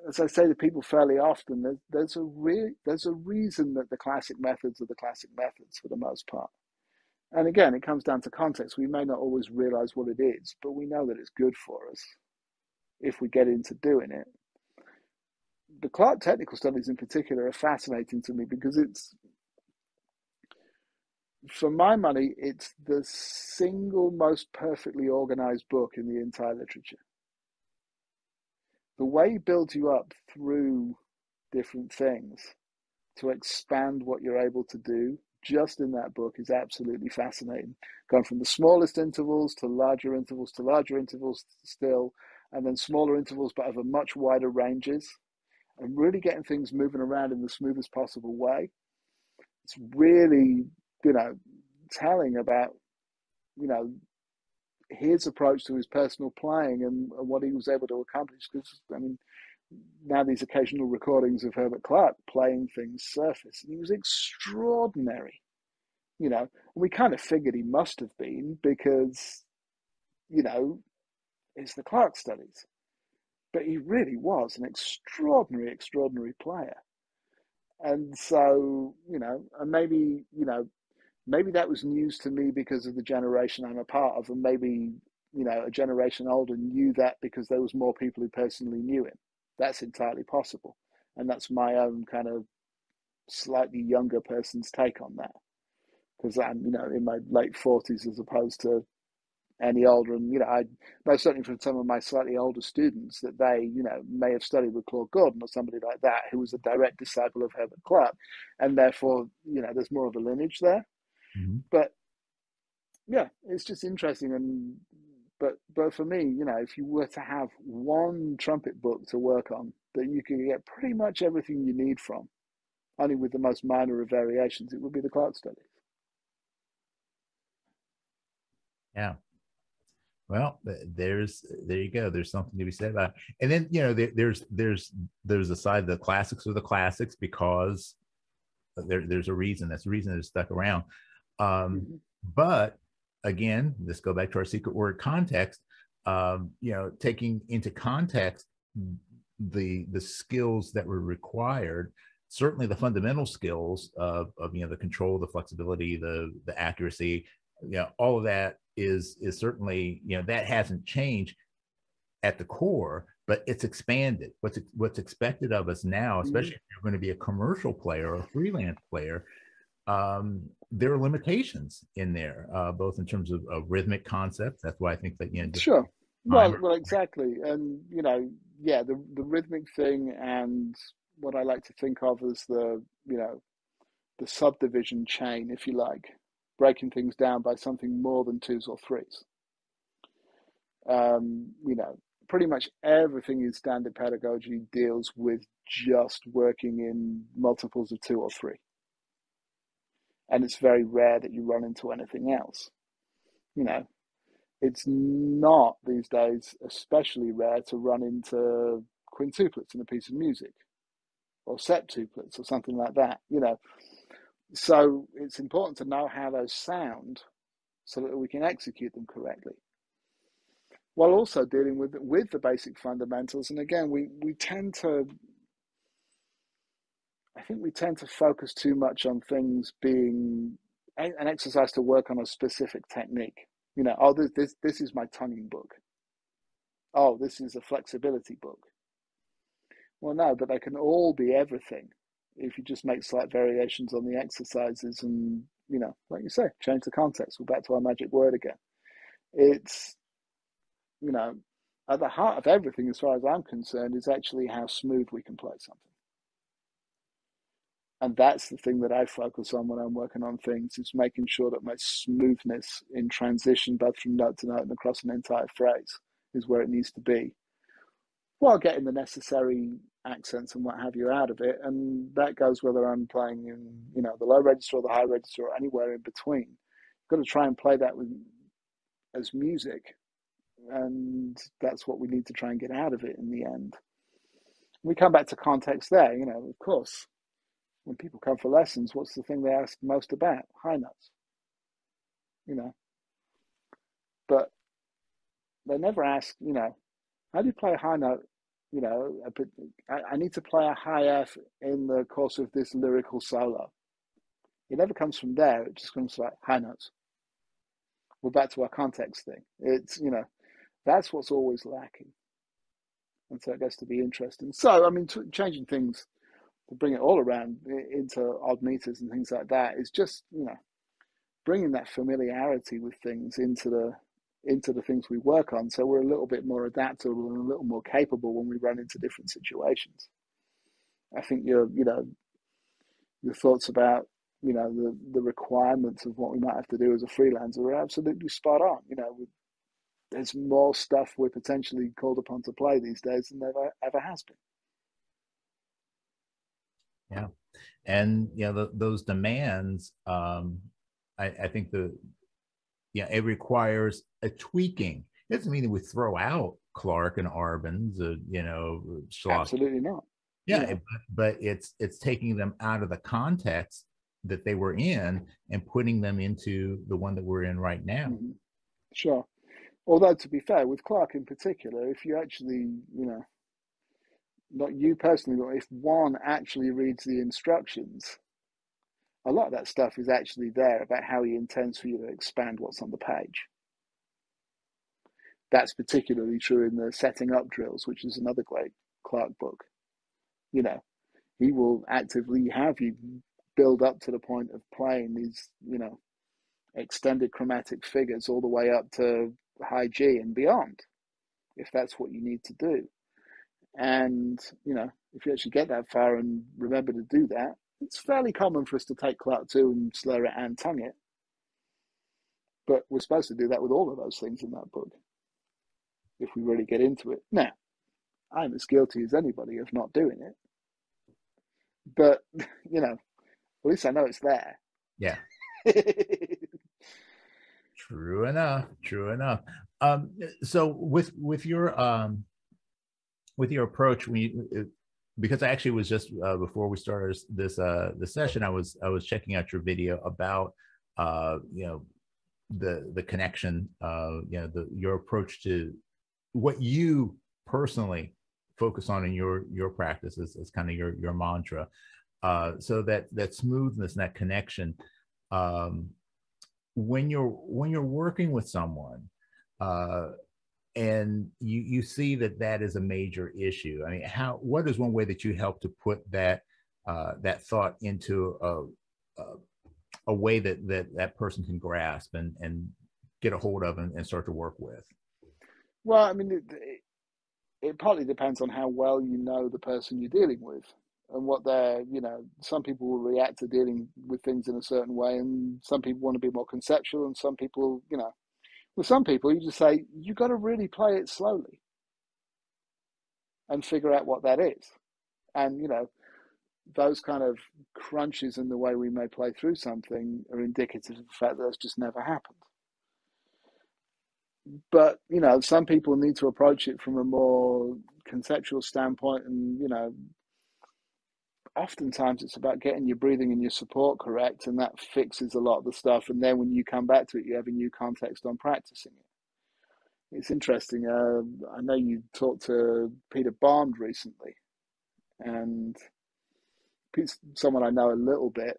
as I say to people fairly often, there's a reason that the classic methods are the classic methods for the most part. And again, it comes down to context. We may not always realize what it is, but we know that it's good for us if we get into doing it. The Clarke technical studies in particular are fascinating to me because for my money, it's the single most perfectly organized book in the entire literature. The way he builds you up through different things to expand what you're able to do just in that book is absolutely fascinating. Going from the smallest intervals to larger intervals to larger intervals still, and then smaller intervals but over much wider ranges, and really getting things moving around in the smoothest possible way. It's really, you know, telling about, you know, his approach to his personal playing and what he was able to accomplish. Because, I mean, now these occasional recordings of Herbert Clarke playing things surface, and he was extraordinary. And we kind of figured he must have been because, you know, it's the Clarke studies. But he really was an extraordinary, extraordinary player. And so, and maybe that was news to me because of the generation I'm a part of, and maybe, a generation older knew that because there was more people who personally knew him. That's entirely possible. And that's my own kind of slightly younger person's take on that. Because I'm, in my late 40s as opposed to any older. And, I know certainly from some of my slightly older students that they, may have studied with Claude Gordon or somebody like that, who was a direct disciple of Herbert Clarke. And therefore, there's more of a lineage there. Mm-hmm. But yeah, it's just interesting. But for me, if you were to have one trumpet book to work on that you could get pretty much everything you need from, only with the most minor of variations, it would be the Clarke studies. Yeah. Well, there you go. There's something to be said about it. And then there's a side of the classics of the classics because there's a reason. That's the reason it's stuck around. Mm-hmm. But again, let's go back to our secret word context. Taking into context the skills that were required, certainly the fundamental skills of the control, the flexibility, the accuracy, all of that is certainly, that hasn't changed at the core, but it's expanded. What's expected of us now, especially if you're going to be a commercial player or a freelance player, there are limitations in there, both in terms of rhythmic concepts. That's why I think that Sure. time. Well, exactly, and yeah, the rhythmic thing, and what I like to think of as the subdivision chain, if you like, breaking things down by something more than twos or threes. Um, you know, Pretty much everything in standard pedagogy deals with just working in multiples of two or three, and it's very rare that you run into anything else. You know, it's not these days especially rare to run into quintuplets in a piece of music or septuplets or something like that. So it's important to know how those sound so that we can execute them correctly, while also dealing with the basic fundamentals. And again, we tend to I think we tend to focus too much on things being an exercise to work on a specific technique. You know, oh, this is my tonguing book. Oh, this is a flexibility book. Well, no, but they can all be everything if you just make slight variations on the exercises and, you know, like you say, change the context. We're back to our magic word again. It's, you know, at the heart of everything, as far as I'm concerned, is actually how smooth we can play something. And that's the thing that I focus on when I'm working on things, is making sure that my smoothness in transition, both from note to note and across an entire phrase, is where it needs to be, while getting the necessary accents and what have you out of it. And that goes whether I'm playing in, you know, the low register or the high register or anywhere in between. You've got to try and play that with as music, and that's what we need to try and get out of it in the end. We come back to context there, you know, of course. When people come for lessons, what's the thing they ask most about? High notes, you know. But they never ask, you know, how do you play a high note? You know, I need to play a high F in the course of this lyrical solo. It never comes from there. It just comes like high notes. We're back to our context thing. It's, you know, that's what's always lacking. And so it gets to be interesting. So, I mean, changing things to bring it all around into odd meters and things like that is just, you know, bringing that familiarity with things into the things we work on, so we're a little bit more adaptable and a little more capable when we run into different situations. I think your thoughts about, you know, the requirements of what we might have to do as a freelancer are absolutely spot on. You know, there's more stuff we're potentially called upon to play these days than there ever has been. Yeah, and you know those demands. I think it requires a tweaking. It doesn't mean that we throw out Clarke and Arbenz, you know, Schloss. Absolutely not. Yeah, you know? But it's taking them out of the context that they were in and putting them into the one that we're in right now. Mm-hmm. Sure. Although, to be fair, with Clarke in particular, if you actually, you know, not you personally, but if one actually reads the instructions, a lot of that stuff is actually there about how he intends for you to expand what's on the page. That's particularly true in the setting up drills, which is another great Clarke book. You know, he will actively have you build up to the point of playing these, you know, extended chromatic figures all the way up to high G and beyond, if that's what you need to do. And, you know, if you actually get that far and remember to do that, it's fairly common for us to take Clarke 2 and slur it and tongue it. But we're supposed to do that with all of those things in that book, if we really get into it. Now, I'm as guilty as anybody of not doing it. But, you know, at least I know it's there. Yeah. True enough. True enough. So with your approach, because I actually was just before we started this session, I was checking out your video about you know, the connection, you know, your approach to what you personally focus on in your practice as kind of your mantra. So that smoothness and that connection, when you're working with someone, and you see that is a major issue. I mean, what is one way that you help to put that thought into a way that person can grasp and get a hold of and start to work with? Well, I mean, it partly depends on how well you know the person you're dealing with and what they're, you know, some people will react to dealing with things in a certain way, and some people want to be more conceptual, and some people, you know, with some people you just say, you got to really play it slowly and figure out what that is. And, you know, those kind of crunches in the way we may play through something are indicative of the fact that that's just never happened. But, you know, some people need to approach it from a more conceptual standpoint, and, you know, oftentimes it's about getting your breathing and your support correct, and that fixes a lot of the stuff. And then when you come back to it, you have a new context on practicing it. It's interesting. I know you talked to Peter Bond recently, and Pete's someone I know a little bit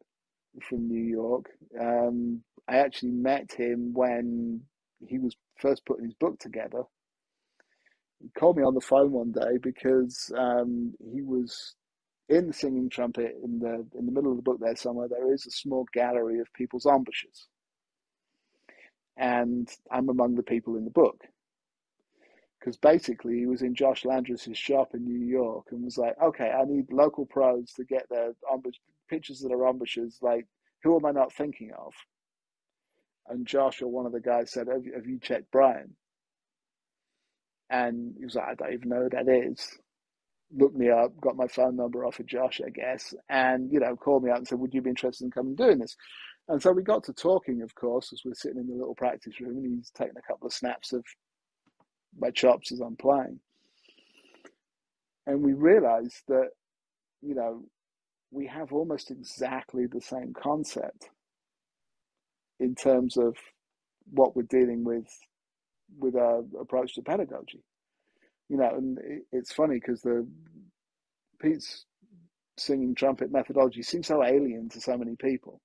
from New York. I actually met him when he was first putting his book together. He called me on the phone one day because he was in the singing trumpet in the middle of the book there somewhere. There is a small gallery of people's embouches, and I'm among the people in the book. Because basically he was in Josh Landris's shop in New York and was like, okay, I need local pros to get their pictures that are embouches. Like, who am I not thinking of? And Josh or one of the guys said, have you checked Bryan? And he was like, I don't even know who that is. Looked me up, got my phone number off of Josh, I guess, and, called me out and said, would you be interested in coming and doing this? And so we got to talking, of course, as we're sitting in the little practice room, and he's taking a couple of snaps of my chops as I'm playing. And we realized that, we have almost exactly the same concept in terms of what we're dealing with our approach to pedagogy. And it's funny because Pete's singing trumpet methodology seems so alien to so many people.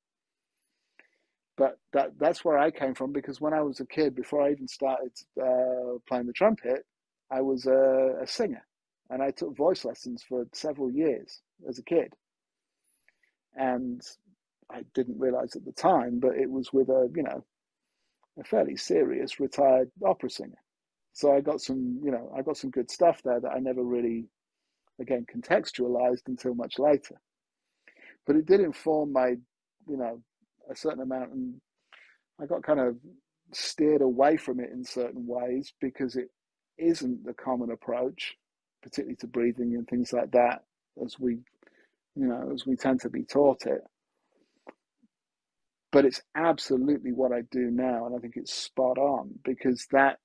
But that's where I came from, because when I was a kid, before I even started playing the trumpet, I was a singer, and I took voice lessons for several years as a kid. And I didn't realize at the time, but it was with a fairly serious retired opera singer. So I got some good stuff there that I never really, again, contextualized until much later. But it did inform my, a certain amount, and I got kind of steered away from it in certain ways because it isn't the common approach, particularly to breathing and things like that, as we tend to be taught it. But it's absolutely what I do now, and I think it's spot on, because that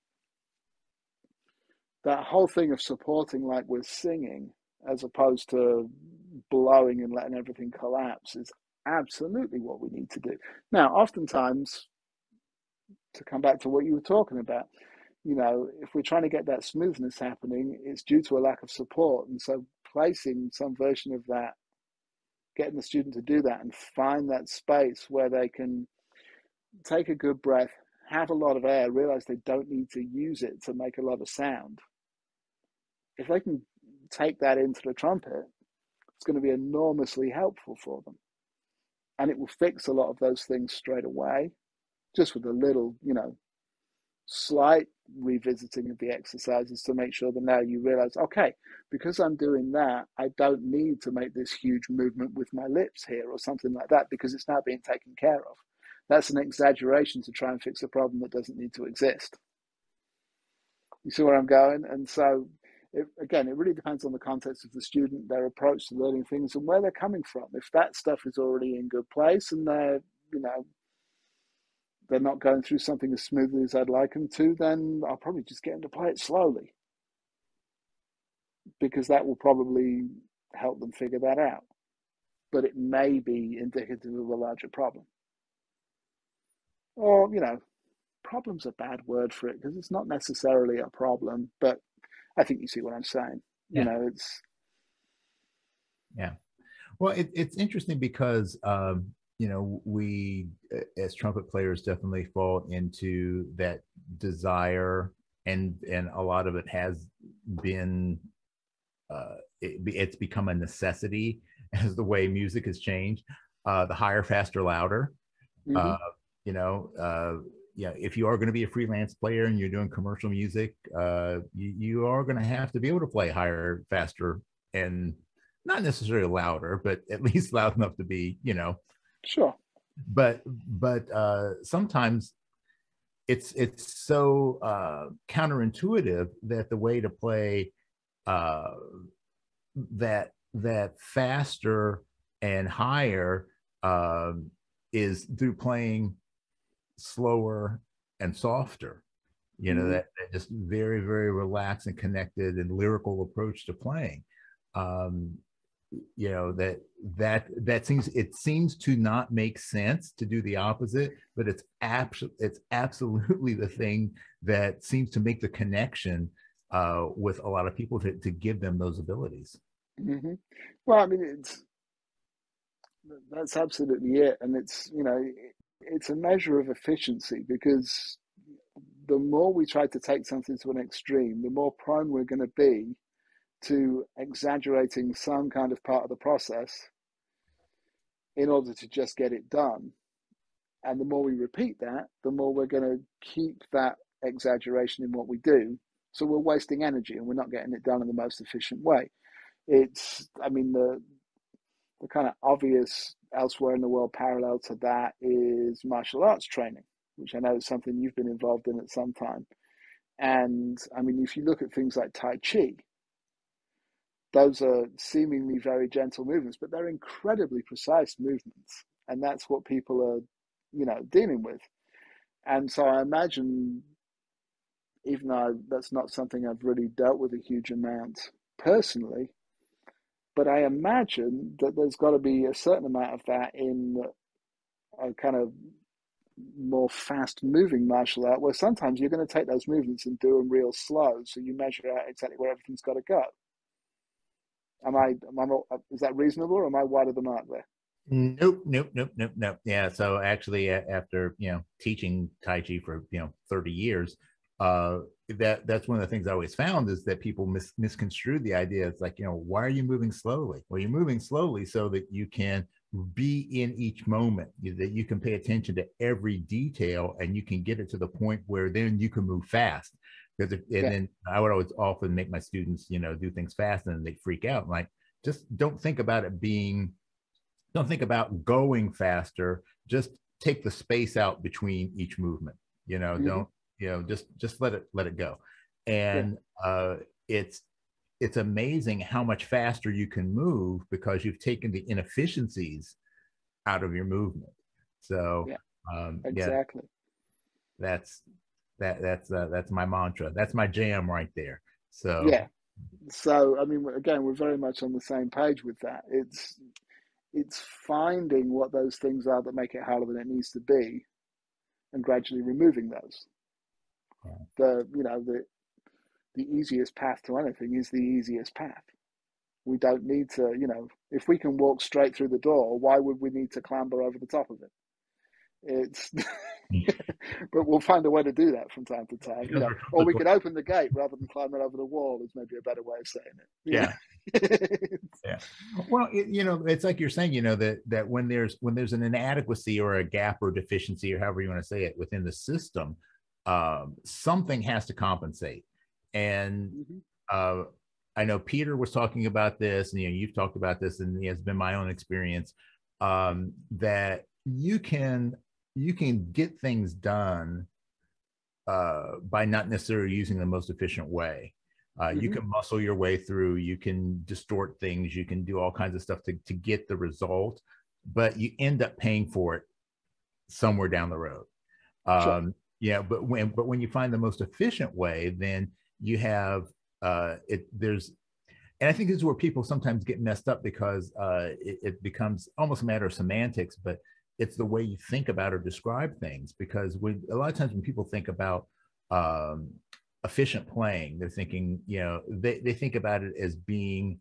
whole thing of supporting like we're singing as opposed to blowing and letting everything collapse is absolutely what we need to do. Now, oftentimes, to come back to what you were talking about, if we're trying to get that smoothness happening, it's due to a lack of support. And so placing some version of that, getting the student to do that and find that space where they can take a good breath, have a lot of air, realize they don't need to use it to make a lot of sound. If they can take that into the trumpet, it's going to be enormously helpful for them. And it will fix a lot of those things straight away, just with a little, slight revisiting of the exercises to make sure that now you realize, okay, because I'm doing that, I don't need to make this huge movement with my lips here or something like that, because it's now being taken care of. That's an exaggeration to try and fix a problem that doesn't need to exist. You see where I'm going? And so, it really depends on the context of the student, their approach to learning things, and where they're coming from. If that stuff is already in good place and they're not going through something as smoothly as I'd like them to, then I'll probably just get them to play it slowly, because that will probably help them figure that out. But it may be indicative of a larger problem. Or, problem's a bad word for it, because it's not necessarily a problem, but I think you see what I'm saying. Yeah. It's... Yeah. Well, it's interesting because, we as trumpet players definitely fall into that desire, and a lot of it has been, it's become a necessity as the way music has changed. The higher, faster, louder. Mm-hmm. If you are going to be a freelance player and you're doing commercial music, you are going to have to be able to play higher, faster, and not necessarily louder, but at least loud enough to be, Sure. But sometimes it's so counterintuitive that the way to play that faster and higher is through playing slower and softer. Mm-hmm. that just very, very relaxed and connected and lyrical approach to playing. That seems to not make sense to do the opposite, but it's absolutely the thing that seems to make the connection with a lot of people to give them those abilities. Mm-hmm. Well, I mean, That's absolutely it. And it's, it's a measure of efficiency, because the more we try to take something to an extreme, the more prone we're going to be to exaggerating some kind of part of the process in order to just get it done. And the more we repeat that, the more we're going to keep that exaggeration in what we do. So we're wasting energy and we're not getting it done in the most efficient way. The kind of obvious elsewhere in the world parallel to that is martial arts training, which I know is something you've been involved in at some time. And I mean, if you look at things like Tai Chi, those are seemingly very gentle movements, but they're incredibly precise movements. And that's what people are, dealing with. And so I imagine, even though that's not something I've really dealt with a huge amount personally, but I imagine that there's got to be a certain amount of that in a kind of more fast moving martial art, where sometimes you're going to take those movements and do them real slow. So you measure out exactly where everything's got to go. Is that reasonable, or am I wide of the mark there? Nope, nope, nope, nope, nope. Yeah. So actually, after teaching Tai Chi for 30 years, that's one of the things I always found is that people misconstrue the idea. It's like, why are you moving slowly? Well, you're moving slowly so that you can be in each moment, that you can pay attention to every detail, and you can get it to the point where then you can move fast. Then I would always often make my students, do things fast, and they freak out. I'm like, just don't think about don't think about going faster. Just take the space out between each movement. Mm-hmm. Don't, just let it go. Yeah. And it's amazing how much faster you can move because you've taken the inefficiencies out of your movement. So Exactly. that's my mantra. That's my jam right there. So Yeah. So I mean, again, we're very much on the same page with that. It's finding what those things are that make it harder than it needs to be, and gradually removing those. The easiest path to anything is the easiest path. We don't need to, if we can walk straight through the door, why would we need to clamber over the top of it? It's but we'll find a way to do that from time to time, or we could open the gate rather than climbing over the wall, is maybe a better way of saying it. Yeah. Well, it's like you're saying, that when there's an inadequacy or a gap or deficiency, or however you want to say it, within the system, something has to compensate. And I know Peter was talking about this, and you've talked about this, and it's been my own experience, that you can get things done by not necessarily using the most efficient way. You can muscle your way through, you can distort things, you can do all kinds of stuff to get the result, but you end up paying for it somewhere down the road. Sure. But when you find the most efficient way, then you have there's, and I think this is where people sometimes get messed up, because it becomes almost a matter of semantics, but it's the way you think about or describe things. Because a lot of times when people think about efficient playing, they're thinking, they think about it as being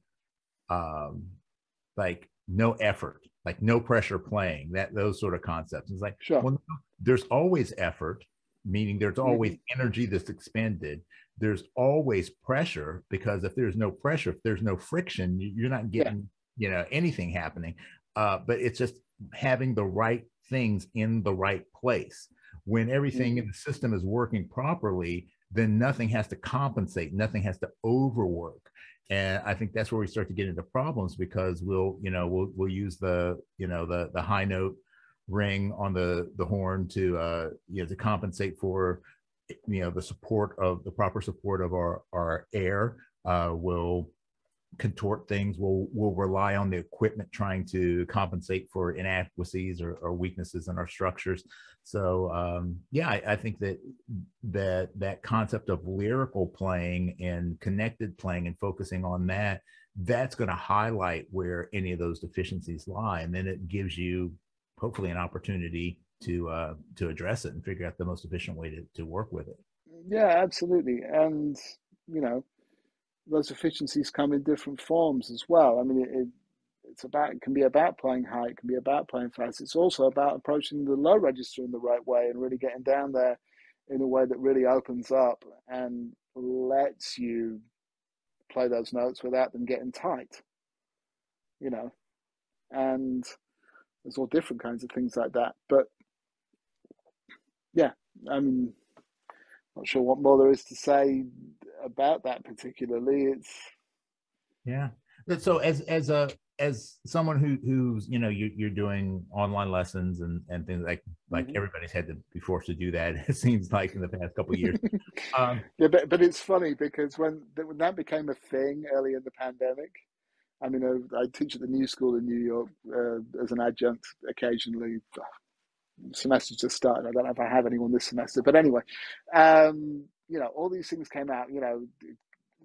like no effort, like no pressure playing, those sort of concepts. It's like, sure. Well, no, there's always effort, meaning there's always energy that's expended. There's always pressure, because if there's no pressure, if there's no friction, you're not getting anything happening. But it's just having the right things in the right place. When everything in the system is working properly, then nothing has to compensate, nothing has to overwork. And I think that's where we start to get into problems, because we'll use the high note ring on the horn to compensate for the proper support of our air. We'll contort things. We'll rely on the equipment trying to compensate for inadequacies or weaknesses in our structures. So I think that concept of lyrical playing and connected playing and focusing on that's going to highlight where any of those deficiencies lie, and then it gives you hopefully an opportunity to address it and figure out the most efficient way to work with it. Yeah, absolutely. And those efficiencies come in different forms as well. I mean, it can be about playing high, it can be about playing fast. It's also about approaching the low register in the right way and really getting down there in a way that really opens up and lets you play those notes without them getting tight, you know. And there's all different kinds of things like that. But yeah, I mean, not sure what more there is to say about that particularly. It's Yeah. So as someone who's you're doing online lessons and things like everybody's had to be forced to do that. It seems like in the past couple of years. Yeah, but it's funny because when that became a thing early in the pandemic. I mean, I teach at the New School in New York as an adjunct occasionally. Semester's just started. I don't know if I have anyone this semester, but anyway, all these things came out.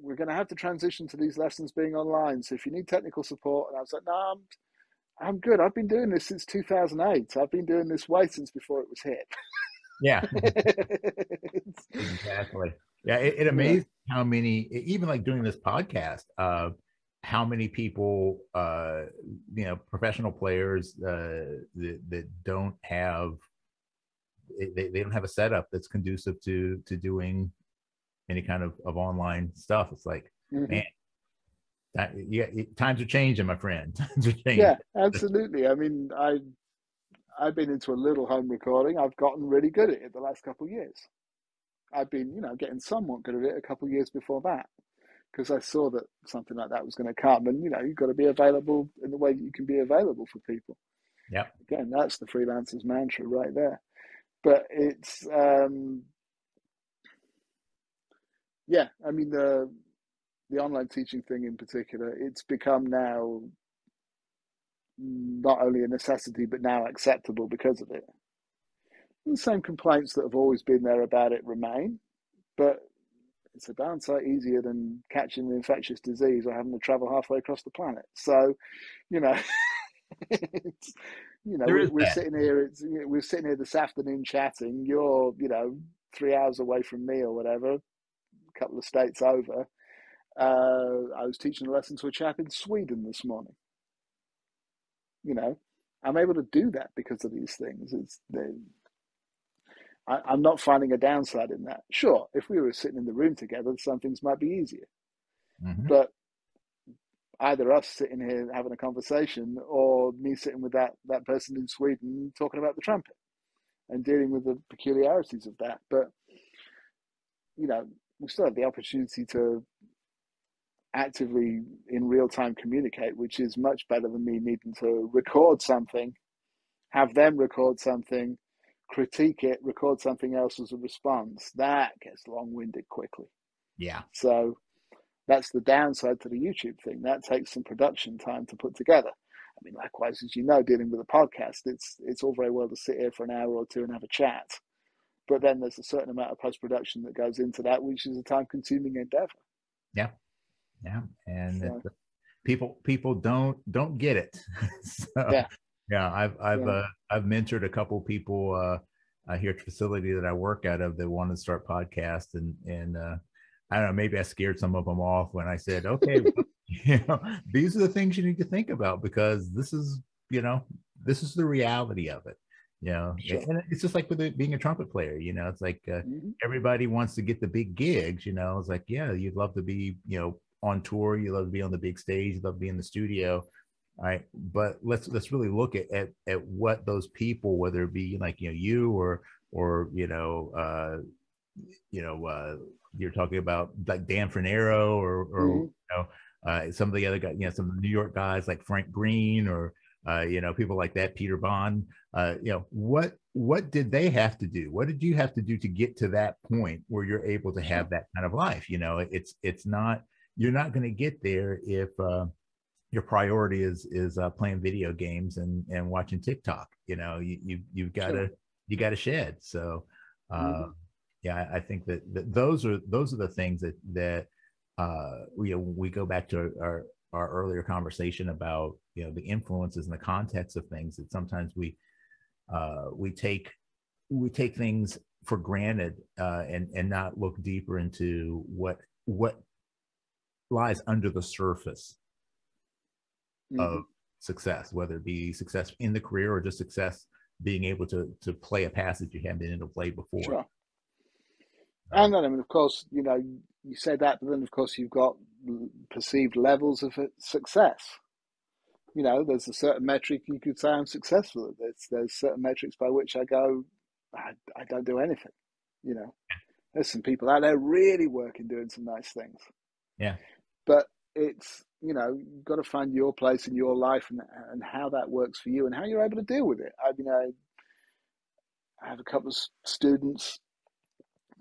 We're going to have to transition to these lessons being online. So if you need technical support, and I was like, no, I'm good. I've been doing this since 2008. I've been doing this way since before it was hip. Yeah, exactly. Yeah, it amazed how many, even like doing this podcast, how many people, professional players that don't have, they don't have a setup that's conducive to doing any kind of online stuff. It's like, man, times are changing, my friend. Times are changing. Yeah, absolutely. I mean, I've been into a little home recording. I've gotten really good at it the last couple of years. I've been, getting somewhat good at it a couple of years before that, because I saw that something like that was going to come, and you've got to be available in the way that you can be available for people. Yeah. Again, that's the freelancer's mantra right there. But it's yeah, I mean the online teaching thing in particular, it's become now not only a necessity but now acceptable because of it. And the same complaints that have always been there about it remain, but it's a darn sight easier than catching an infectious disease or having to travel halfway across the planet. So, it's, we're sitting here. We're sitting here this afternoon chatting. You're 3 hours away from me or whatever, a couple of states over. I was teaching a lesson to a chap in Sweden this morning. I'm able to do that because of these things. I'm not finding a downside in that. Sure, if we were sitting in the room together, some things might be easier. But either us sitting here having a conversation or me sitting with that person in Sweden talking about the trumpet and dealing with the peculiarities of that. But, we still have the opportunity to actively in real time communicate, which is much better than me needing to record something, have them record something, critique it, record something else as a response. That gets long-winded quickly. Yeah. So that's the downside to the YouTube thing. That takes some production time to put together. I mean, likewise, as you know, dealing with a podcast, it's all very well to sit here for an hour or two and have a chat, but then there's a certain amount of post-production that goes into that, which is a time-consuming endeavor. Yeah. Yeah. And so, people don't get it. So, yeah, I've mentored a couple people here at the facility that I work out of that want to start podcasts, and I don't know, maybe I scared some of them off when I said, okay, these are the things you need to think about, because this is the reality of it. Sure. And it's just like with being a trumpet player, it's like everybody wants to get the big gigs, it's like, yeah, you'd love to be, on tour, you love to be on the big stage, you love to be in the studio. All right, but let's really look at what those people, whether it be like you or you're talking about like Dan Fernero or some of the other guys, some of the New York guys like Frank Green or people like that, Peter Bond. What did they have to do? What did you have to do to get to that point where you're able to have that kind of life? It's not, you're not going to get there if your priority is playing video games and watching TikTok. You've got to shed. So yeah, I think that those are the things that we go back to our earlier conversation about the influences and the context of things, that sometimes we take things for granted and not look deeper into what lies under the surface of success, whether it be success in the career or just success being able to play a passage you haven't been able to play before. Sure. And then, I mean, of course, you say that, but then, of course, you've got perceived levels of success. There's a certain metric you could say I'm successful at this. There's certain metrics by which I go, I don't do anything. There's some people out there really working, doing some nice things. Yeah. But it's, you've got to find your place in your life and how that works for you and how you're able to deal with it. I have a couple of students,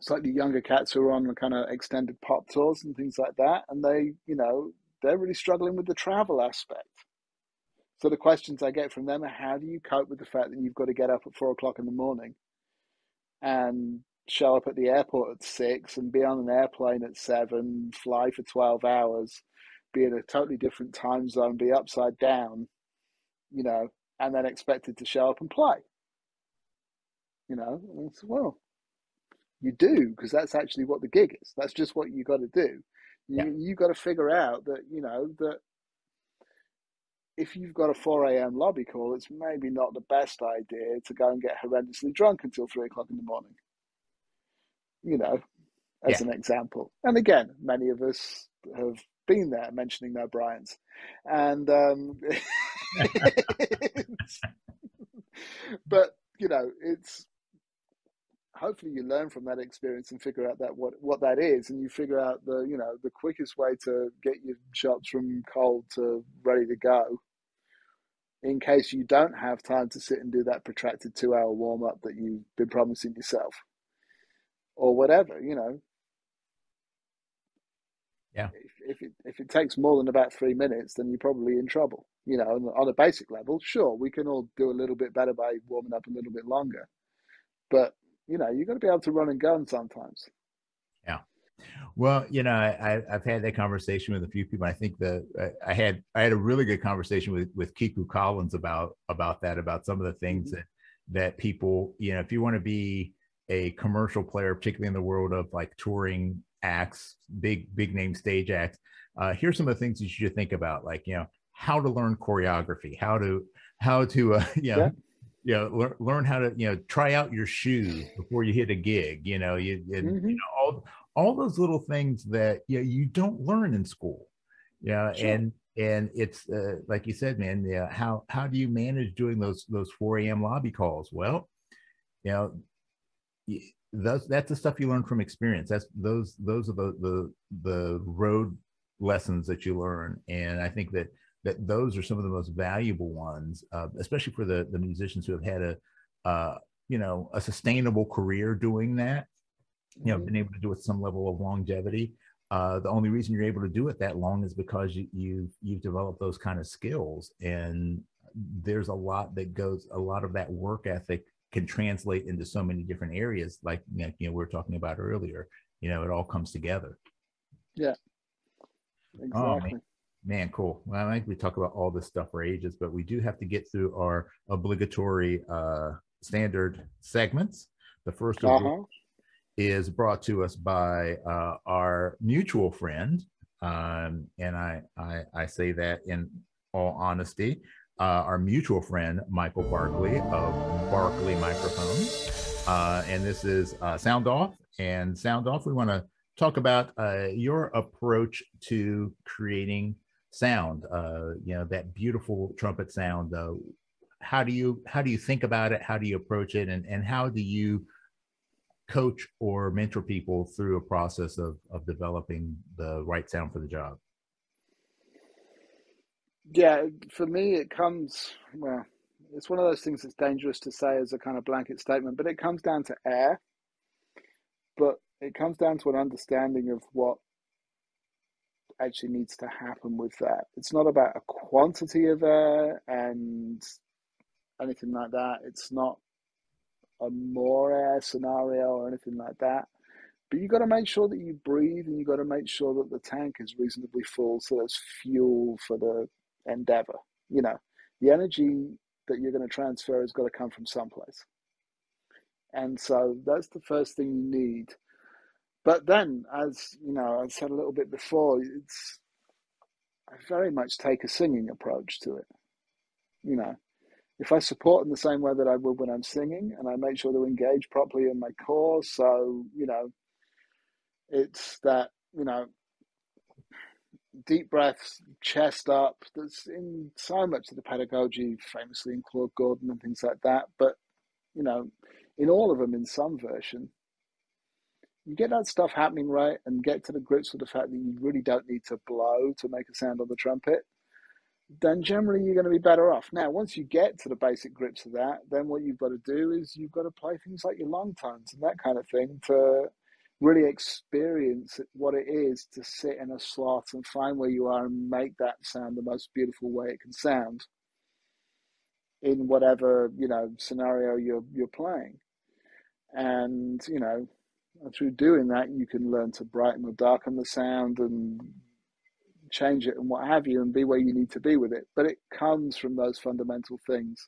slightly younger cats, who are on the kind of extended pop tours and things like that. And they're really struggling with the travel aspect. So the questions I get from them are, how do you cope with the fact that you've got to get up at 4 o'clock in the morning and show up at the airport at 6 and be on an airplane at 7, fly for 12 hours, be in a totally different time zone, be upside down, and then expected to show up and play? And it's, well, you do, because that's actually what the gig is. That's just what you got to do. You got to figure out that, that if you've got a 4 a.m. lobby call, it's maybe not the best idea to go and get horrendously drunk until 3 o'clock in the morning, as an example. And again, many of us have been there, mentioning no Bryans. And, but, it's, hopefully you learn from that experience and figure out that what that is, and you figure out the quickest way to get your shots from cold to ready to go, in case you don't have time to sit and do that protracted 2-hour warm-up that you've been promising yourself, or whatever. Yeah. If it takes more than about 3 minutes, then you're probably in trouble. On a basic level, sure, we can all do a little bit better by warming up a little bit longer, but you've got to be able to run and gun sometimes. Yeah. Well, I've had that conversation with a few people. I think that I had a really good conversation with Kiku Collins about that, about some of the things that people, if you want to be a commercial player, particularly in the world of like touring acts, big name stage acts, here's some of the things you should think about, like, how to learn choreography, how to learn how to, try out your shoes before you hit a gig, all those little things that you don't learn in school. Sure. And it's like you said, man, how do you manage doing those 4 a.m. lobby calls? Well, that's the stuff you learn from experience. Those are the road lessons that you learn. And I think that those are some of the most valuable ones, especially for the musicians who have had a sustainable career doing that, been able to do it with some level of longevity. The only reason you're able to do it that long is because you've developed those kind of skills. And there's a lot of that work ethic can translate into so many different areas, like we were talking about earlier. It all comes together. Yeah, exactly. Oh, man, cool. Well, I think we talk about all this stuff for ages, but we do have to get through our obligatory standard segments. The first of which is brought to us by our mutual friend, and I say that in all honesty, our mutual friend Michael Barkley of Barkley Microphones, and this is Sound Off. And Sound Off, we want to talk about your approach to creating sound, that beautiful trumpet sound. How do you think about it? How do you approach it? And how do you coach or mentor people through a process of developing the right sound for the job? Yeah, for me, it's one of those things that's dangerous to say as a kind of blanket statement, but it comes down to air. But it comes down to an understanding of what actually needs to happen with that. It's not about a quantity of air and anything like that. It's not a more air scenario or anything like that. But you got to make sure that you breathe, and you got to make sure that the tank is reasonably full, so there's fuel for the endeavor. The energy that you're going to transfer has got to come from someplace. And so that's the first thing you need. But then, as I said a little bit before, I very much take a singing approach to it. you know, if I support in the same way that I would when I'm singing, and I make sure to engage properly in my core, so, it's that, deep breaths, chest up, that's in so much of the pedagogy, famously in Claude Gordon and things like that. But, in all of them, in some version, you get that stuff happening right and get to the grips with the fact that you really don't need to blow to make a sound on the trumpet, then generally you're going to be better off. Now, once you get to the basic grips of that, then what you've got to do is you've got to play things like your long tones and that kind of thing to really experience what it is to sit in a slot and find where you are and make that sound the most beautiful way it can sound in whatever, scenario you're playing. And, through doing that, you can learn to brighten or darken the sound and change it and what have you, and be where you need to be with it. But it comes from those fundamental things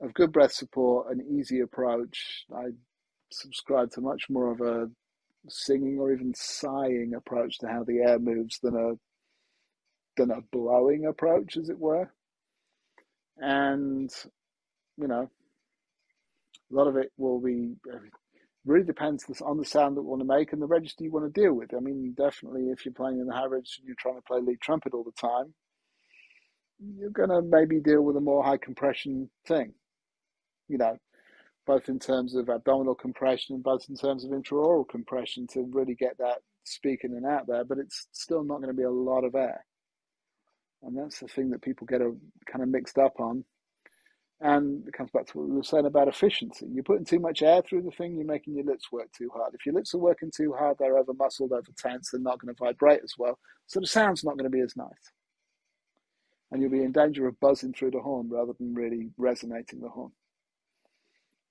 of good breath support, an easy approach. I subscribe to much more of a singing or even sighing approach to how the air moves than a blowing approach, as it were. And, a lot of it will be really depends on the sound that we want to make and the register you want to deal with. I mean, definitely if you're playing in the high register and you're trying to play lead trumpet all the time, you're going to maybe deal with a more high compression thing, both in terms of abdominal compression and both in terms of intraoral compression to really get that speaking and out there, but it's still not going to be a lot of air. And that's the thing that people get kind of mixed up on. And it comes back to what we were saying about efficiency. You're putting too much air through the thing, you're making your lips work too hard. If your lips are working too hard, they're over muscled, over tense, they're not going to vibrate as well. So the sound's not going to be as nice. And you'll be in danger of buzzing through the horn rather than really resonating the horn.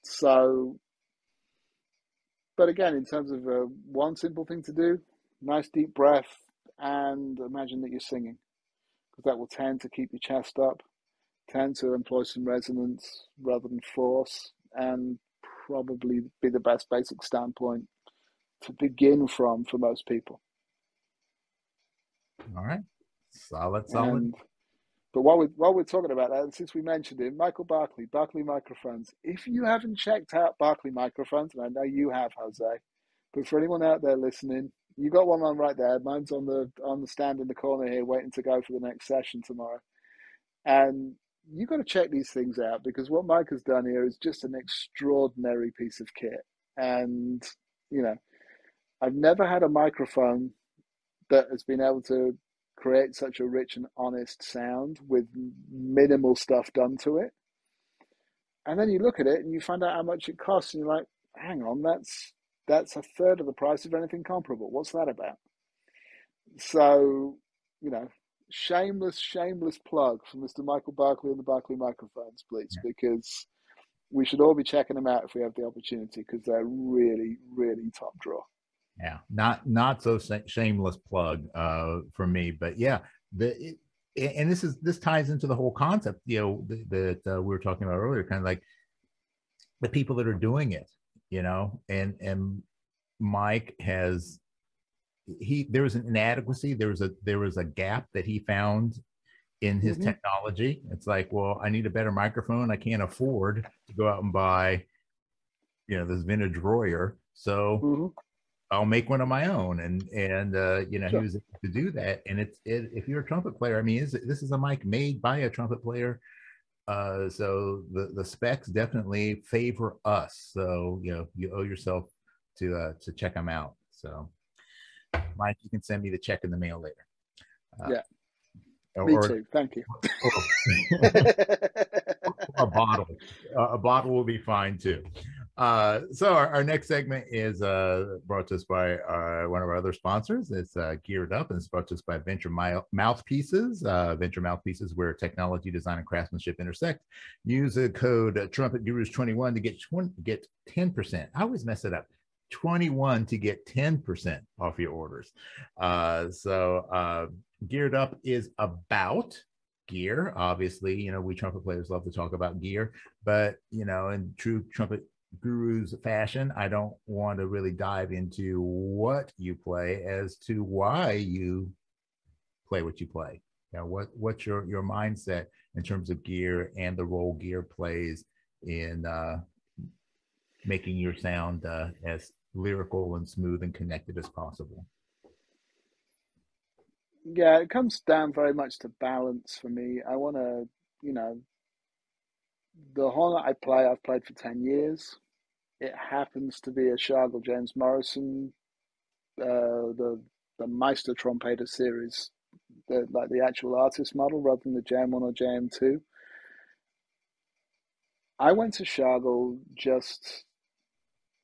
So, but again, in terms of one simple thing to do, nice deep breath and imagine that you're singing, because that will tend to keep your chest up, tend to employ some resonance rather than force, and probably be the best basic standpoint to begin from for most people. All right. Solid. But while we're talking about that, and since we mentioned him, Michael Barkley Microphones. If you haven't checked out Barkley Microphones, and I know you have, Jose, but for anyone out there listening, you got one on right there. Mine's on the stand in the corner here, waiting to go for the next session tomorrow. And you got to check these things out, because what Mike has done here is just an extraordinary piece of kit. And I've never had a microphone that has been able to create such a rich and honest sound with minimal stuff done to it. And then you look at it and you find out how much it costs, and you're like, hang on, that's a third of the price of anything comparable. What's that about? So, shameless plug for Mr. Michael Barkley and the Barkley Microphones, please, because we should all be checking them out if we have the opportunity, because they're really, really top draw. Yeah, not so shameless plug for me, but yeah, and this ties into the whole concept, that we were talking about earlier, kind of like the people that are doing it, and Mike has there was an inadequacy, there was a gap that he found in his technology. It's like, well, I need a better microphone. I can't afford to go out and buy, this vintage Royer, so I'll make one of my own, and sure. He was able to do that. And if you're a trumpet player, I mean, this is a mic made by a trumpet player, so the specs definitely favor us. So you owe yourself to check them out. So, Mike, you can send me the check in the mail later. Me too. Thank you. A bottle will be fine too. So our next segment is brought to us by one of our other sponsors. It's Geared Up, and it's brought to us by Venture Mouthpieces. Venture Mouthpieces, where technology, design, and craftsmanship intersect. Use the code TrumpetGurus21 to get 10%. I always mess it up. 21 to get 10% off your orders. So Geared Up is about gear. Obviously, we trumpet players love to talk about gear, but in true trumpet gurus fashion, I don't want to really dive into what you play as to why you play what you play. What's your mindset in terms of gear and the role gear plays in making your sound as lyrical and smooth and connected as possible? Yeah, it comes down very much to balance for me. I want to, you know, the horn that I play, I've played for 10 years. It happens to be a Shargle James Morrison, the Meister Trompeter series, like the actual artist model rather than the JM1 or JM2. I went to Shargle just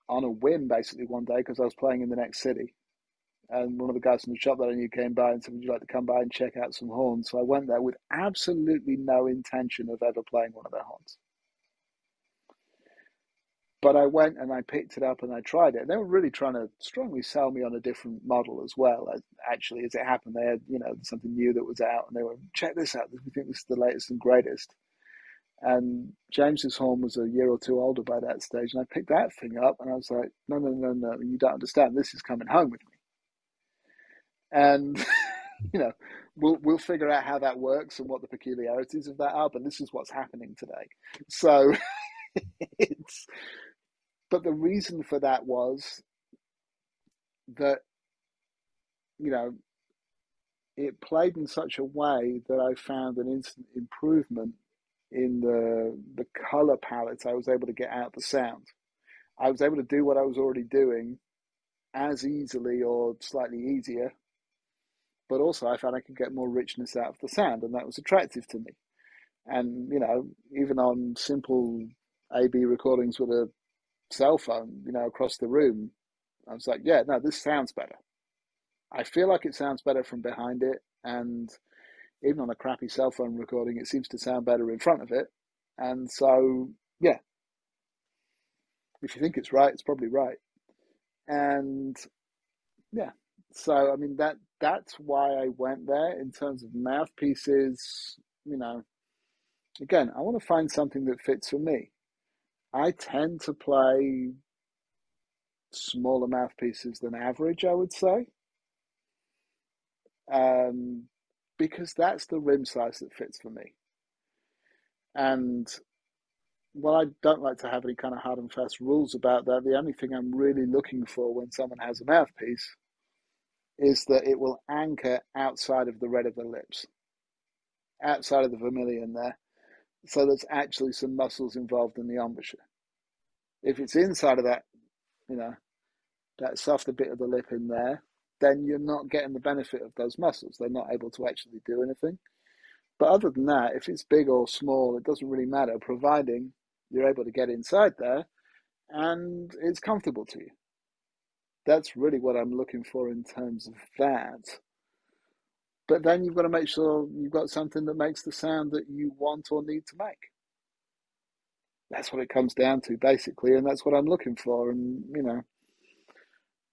on a whim, basically, one day because I was playing in the next city. And one of the guys from the shop that I knew came by and said, "Would you like to come by and check out some horns?" So I went there with absolutely no intention of ever playing one of their horns. But I went and I picked it up and I tried it. And they were really trying to strongly sell me on a different model as well. Actually, as it happened, they had, something new that was out and they were, "Check this out. We think this is the latest and greatest." And James's horn was a year or two older by that stage. And I picked that thing up and I was like, no, no, no, no, you don't understand. This is coming home with me. And, you know, we'll figure out how that works and what the peculiarities of that are. But this is what's happening today. So but the reason for that was that, you know, it played in such a way that I found an instant improvement in the color palette I was able to get out the sound. I was able to do what I was already doing as easily or slightly easier, but also I found I could get more richness out of the sound, and that was attractive to me. And, even on simple AB recordings with a cell phone, across the room, I was like, yeah, no, this sounds better. I feel like it sounds better from behind it. And even on a crappy cell phone recording, it seems to sound better in front of it. And so, yeah, if you think it's right, it's probably right. And yeah, so I mean that's why I went there. In terms of mouthpieces, again, I want to find something that fits for me. I tend to play smaller mouthpieces than average, I would say, because that's the rim size that fits for me. And while I don't like to have any kind of hard and fast rules about that, the only thing I'm really looking for when someone has a mouthpiece is that it will anchor outside of the red of the lips, outside of the vermilion there. So there's actually some muscles involved in the embouchure. If it's inside of that, that softer bit of the lip in there, then you're not getting the benefit of those muscles. They're not able to actually do anything. But other than that, if it's big or small, it doesn't really matter, providing you're able to get inside there and it's comfortable to you. That's really what I'm looking for in terms of that. But then you've got to make sure you've got something that makes the sound that you want or need to make. That's what it comes down to, basically, and that's what I'm looking for. And,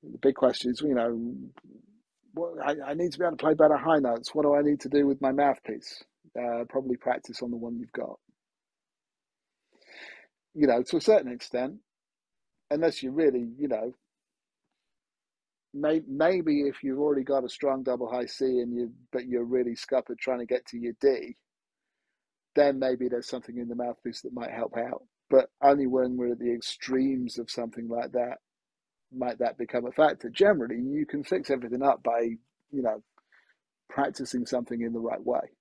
the big question is, I need to be able to play better high notes. What do I need to do with my mouthpiece? Probably practice on the one you've got. To a certain extent, unless you really, maybe if you've already got a strong double high C but you're really scuppered trying to get to your D, then maybe there's something in the mouthpiece that might help out. But only when we're at the extremes of something like that might that become a factor. Generally, you can fix everything up by, practicing something in the right way.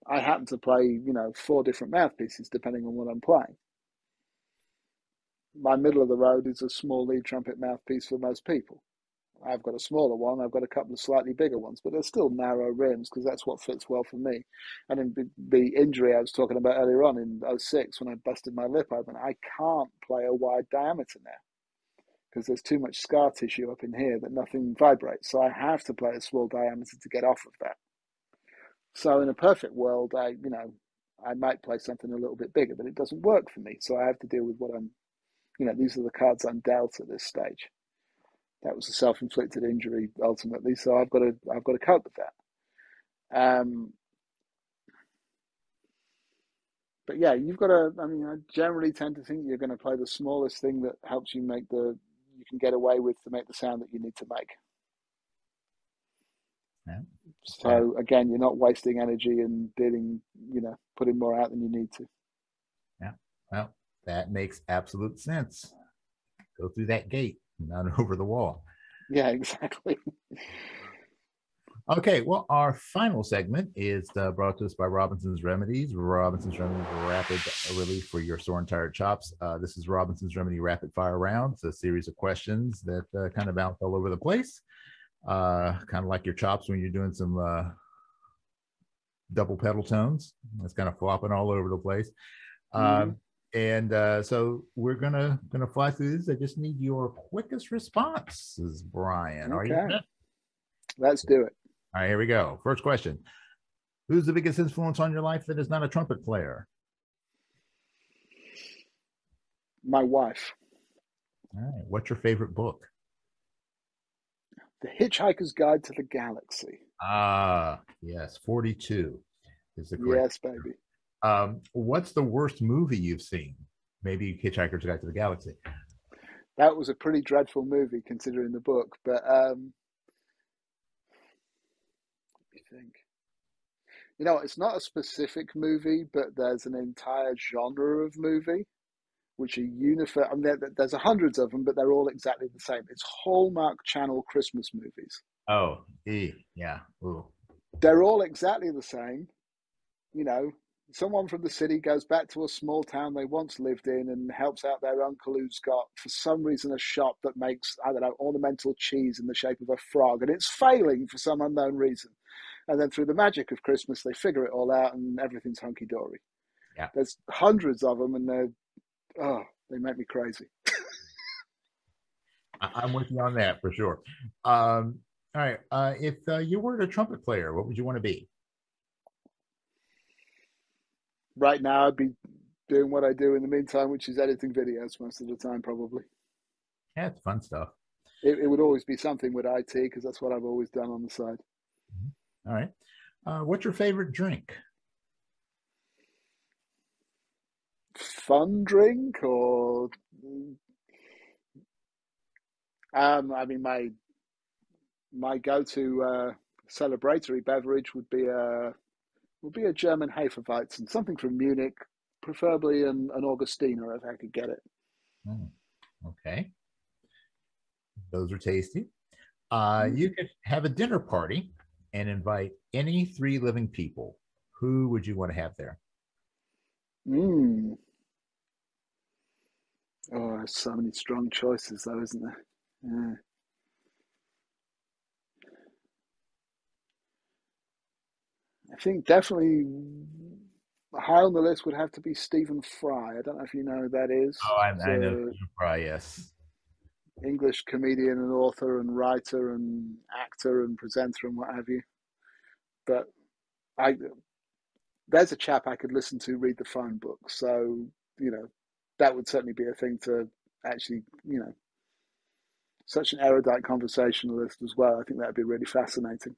I happen to play, 4 different mouthpieces depending on what I'm playing. My middle of the road is a small lead trumpet mouthpiece for most people. I've got a smaller one. I've got a couple of slightly bigger ones, but they're still narrow rims because that's what fits well for me. And in the injury I was talking about earlier on in 06 when I busted my lip open, I can't play a wide diameter now because there's too much scar tissue up in here that nothing vibrates. So I have to play a small diameter to get off of that. So in a perfect world, I might play something a little bit bigger, but it doesn't work for me. So I have to deal with what I'm, these are the cards I'm dealt at this stage. That was a self-inflicted injury ultimately, so I've got to cope with that. But yeah, you've got to. I mean, I generally tend to think you're going to play the smallest thing that helps you you can get away with to make the sound that you need to make. Yeah. So again, you're not wasting energy and putting more out than you need to. Yeah. Well, that makes absolute sense. Go through that gate, not over the wall. Yeah, exactly. Okay, well, our final segment is brought to us by Robinson's Remedies. Robinson's Remedies, rapid relief for your sore and tired chops. This is Robinson's Remedy Rapid Fire Round. It's a series of questions that kind of bounce all over the place, kind of like your chops when you're doing some double pedal tones. It's kind of flopping all over the place. So we're gonna fly through this. I just need your quickest responses, Bryan. Are you ready? Let's do it. All right, here we go. First question. Who's the biggest influence on your life that is not a trumpet player? My wife. All right. What's your favorite book? The Hitchhiker's Guide to the Galaxy. Ah, yes. 42 is the correct. Yes, baby. What's the worst movie you've seen? Maybe Hitchhiker's Guide to the Galaxy. That was a pretty dreadful movie considering the book, but think. It's not a specific movie, but there's an entire genre of movie which are uniform. I mean, there's hundreds of them, but they're all exactly the same. It's Hallmark Channel Christmas movies. Oh, yeah. Ooh. They're all exactly the same. Someone from the city goes back to a small town they once lived in and helps out their uncle who's got, for some reason, a shop that makes, I don't know, ornamental cheese in the shape of a frog, and it's failing for some unknown reason. And then through the magic of Christmas, they figure it all out and everything's hunky-dory. Yeah. There's hundreds of them, and they make me crazy. I'm with you on that for sure. All right. If you were a trumpet player, what would you want to be? Right now, I'd be doing what I do in the meantime, which is editing videos most of the time, probably. Yeah, it's fun stuff. It would always be something with IT because that's what I've always done on the side. All right. What's your favorite drink? Fun drink or I mean my go-to celebratory beverage would be a German Hefeweizen, something from Munich, preferably an Augustiner if I could get it. Okay, those are tasty. You could have a dinner party and invite any 3 living people. Who would you want to have there? Oh, there's so many strong choices, though, isn't there? Yeah. I think definitely high on the list would have to be Stephen Fry. I don't know if you know who that is. Oh, I know Stephen Fry, yes. English comedian and author and writer and actor and presenter and what have you. But there's a chap I could listen to read the phone book. So, that would certainly be a thing to actually, such an erudite conversationalist as well. I think that would be really fascinating.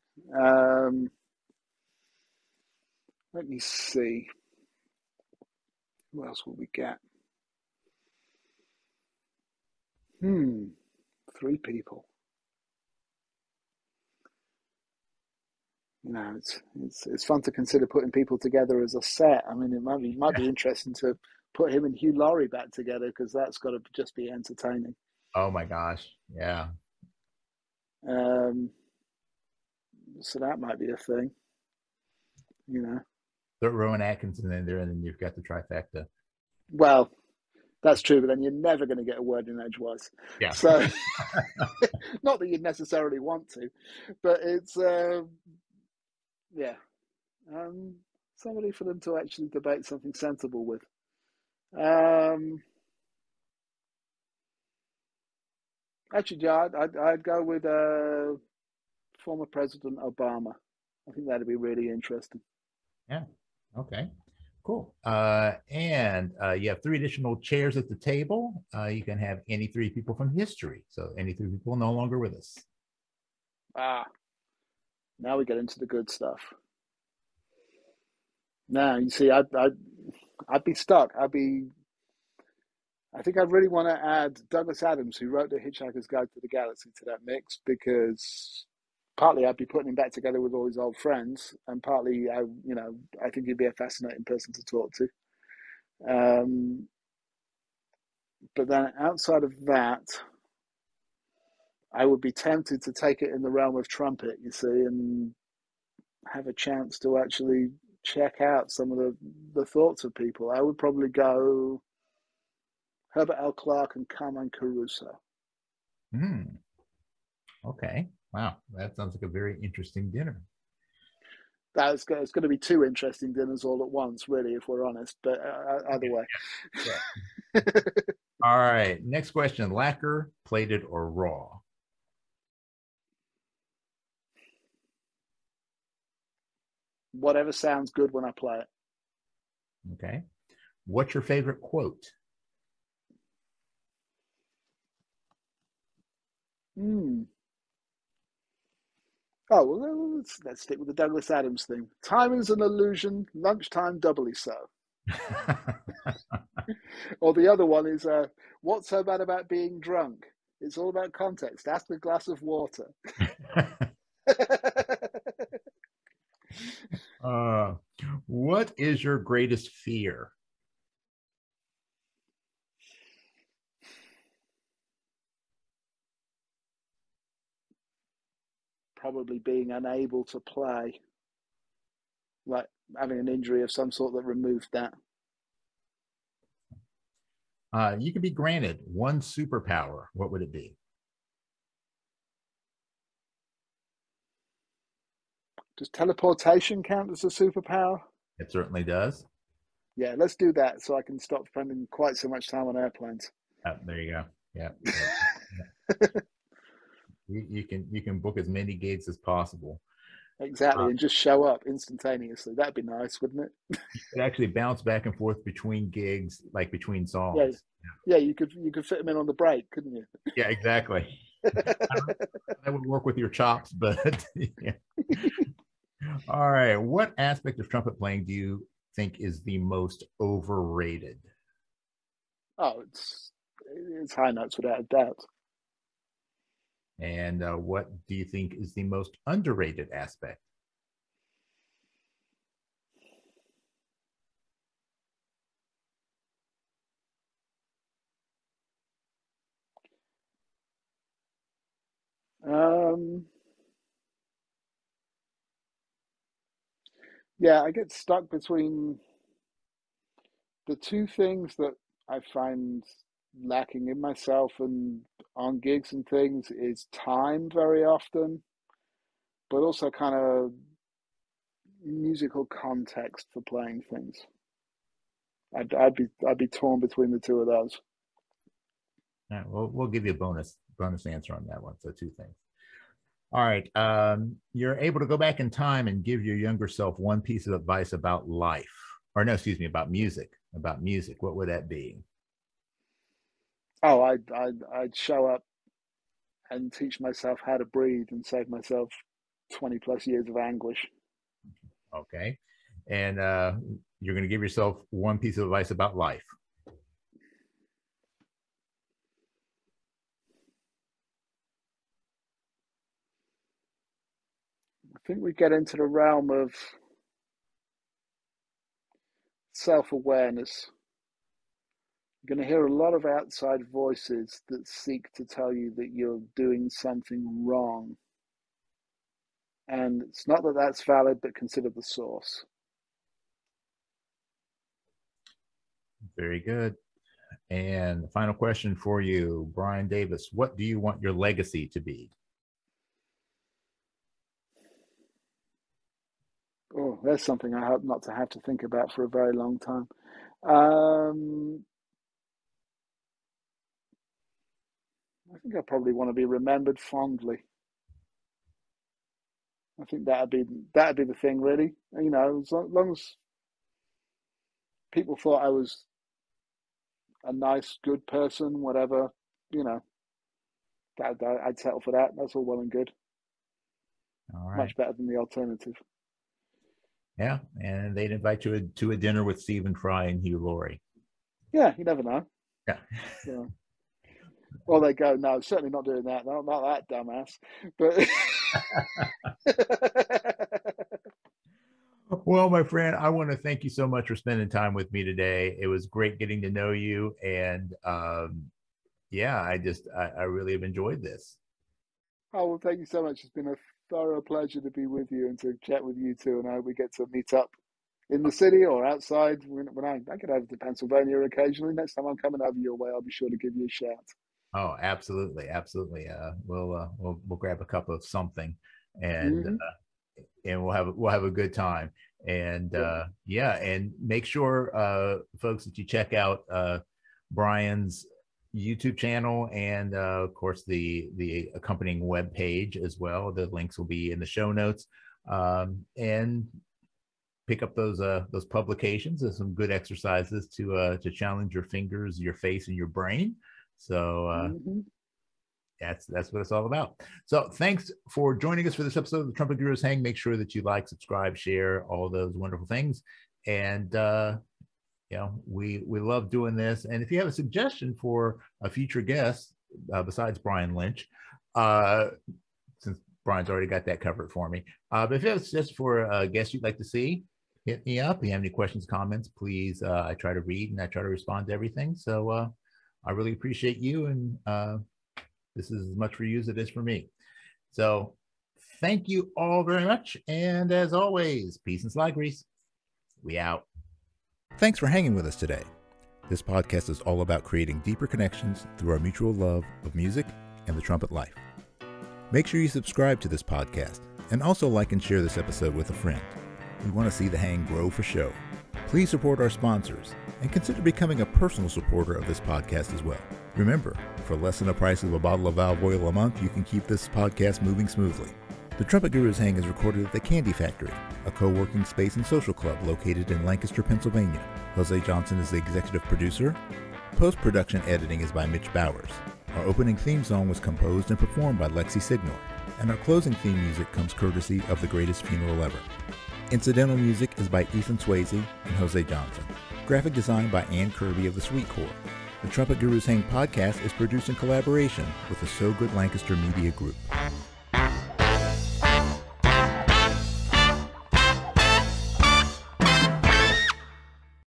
Let me see. Who else will we get? 3 people. It's fun to consider putting people together as a set. I mean, it might be interesting to put him and Hugh Laurie back together because that's got to just be entertaining. Oh my gosh, yeah. So that might be a thing. Throw Rowan Atkinson in there, and then you've got the trifecta. Well, that's true, but then you're never going to get a word in edgewise. Yeah. So, not that you'd necessarily want to, but it's somebody for them to actually debate something sensible with. Actually, yeah, I'd go with former President Obama. I think that'd be really interesting. Yeah. Okay. Cool. And you have 3 additional chairs at the table. You can have any 3 people from history. So any 3 people no longer with us. Now we get into the good stuff. Now you see, I'd be stuck. I think I really want to add Douglas Adams, who wrote The Hitchhiker's Guide to the Galaxy, to that mix because partly I'd be putting him back together with all his old friends, and partly I think he'd be a fascinating person to talk to. But then outside of that, I would be tempted to take it in the realm of trumpet, you see, and have a chance to actually check out some of the thoughts of people. I would probably go Herbert L. Clarke and Carmine Caruso. Okay. Wow. That sounds like a very interesting dinner. It's going to be two interesting dinners all at once, really, if we're honest, but either way. Yeah. All right. Next question. Lacquer, plated, or raw? Whatever sounds good when I play it. Okay. What's your favorite quote? Oh, well, let's stick with the Douglas Adams thing. Time is an illusion, lunchtime doubly so. Or the other one is, what's so bad about being drunk? It's all about context. Ask a glass of water. What is your greatest fear? Probably being unable to play, like having an injury of some sort that removed that. You could be granted one superpower. What would it be? Does teleportation count as a superpower? It certainly does. Yeah, let's do that so I can stop spending quite so much time on airplanes. There you go. Yeah. You can book as many gigs as possible. Exactly, and just show up instantaneously. That'd be nice, wouldn't it? You could actually bounce back and forth between gigs, like between Yeah, songs. yeah. You could fit them in on the break, couldn't you? Yeah, exactly. That would work with your chops, but yeah. All right. What aspect of trumpet playing do you think is the most overrated? Oh, it's high notes without a doubt. And what do you think is the most underrated aspect? Yeah, I get stuck between the two things that I find lacking in myself and on gigs and things is time very often, but also kind of musical context for playing things. I'd be torn between the two of those. All right, we'll give you a bonus answer on that one. So two things. All right. You're able to go back in time and give your younger self one piece of advice about life, or no, excuse me, about music. About music. What would that be? Oh, I'd show up and teach myself how to breathe and save myself 20 plus years of anguish. Okay. And you're going to give yourself one piece of advice about life. I think we get into the realm of self-awareness. You're going to hear a lot of outside voices that seek to tell you that you're doing something wrong. And it's not that that's valid, but consider the source. Very good. And the final question for you, Bryan Davis, what do you want your legacy to be? Oh, there's something I hope not to have to think about for a very long time. I think I probably want to be remembered fondly. I think that'd be the thing, really. You know, as long as people thought I was a nice, good person, whatever, you know, I'd settle for that. That's all well and good. All right. Much better than the alternative. Yeah. And they'd invite you to a dinner with Stephen Fry and Hugh Laurie. Yeah, you never know. Yeah. So, Or they go, no, certainly not doing that. No, not that dumbass. But Well, my friend, I want to thank you so much for spending time with me today. It was great getting to know you. And yeah, I really have enjoyed this. oh, well, thank you so much. It's been a thorough pleasure to be with you and to chat with you too. And I hope we get to meet up in the city or outside when I get over to Pennsylvania occasionally. Next time I'm coming over your way, I'll be sure to give you a shout. Oh, absolutely, absolutely. We'll grab a cup of something, and Hmm. we'll have a good time. And Yeah. yeah, and make sure, folks, that you check out Bryan's YouTube channel and of course the accompanying web page as well. The links will be in the show notes, and pick up those publications. There's some good exercises to challenge your fingers, your face, and your brain. So Hmm. that's what it's all about. So thanks for joining us for this episode of the Trumpet Gurus Hang. Make sure that you like, subscribe, share, all those wonderful things. And we love doing this. And if you have a suggestion for a future guest besides Bryan Lynch, since Bryan's already got that covered for me, but if you have a suggestion for a guest you'd like to see, hit me up. If you have any questions, comments, please. I try to read and I try to respond to everything. So I really appreciate you, and this is as much for you as it is for me. So thank you all very much. And as always, peace and slide grease. We out. Thanks for hanging with us today. This podcast is all about creating deeper connections through our mutual love of music and the trumpet life. Make sure you subscribe to this podcast and also like and share this episode with a friend. We want to see the hang grow for show. Please support our sponsors and consider becoming a personal supporter of this podcast as well. Remember, for less than the price of a bottle of valve oil a month, you can keep this podcast moving smoothly. The Trumpet Gurus Hang is recorded at the Candy Factory, a co-working space and social club located in Lancaster, Pennsylvania. Jose Johnson is the executive producer. Post-production editing is by Mitch Bowers. Our opening theme song was composed and performed by Lexi Signor, and our closing theme music comes courtesy of The Greatest Funeral Ever. Incidental music is by Ethan Swayze and Jose Johnson. Graphic design by Ann Kirby of the Sweet Corps. The Trumpet Gurus Hang podcast is produced in collaboration with the So Good Lancaster Media Group.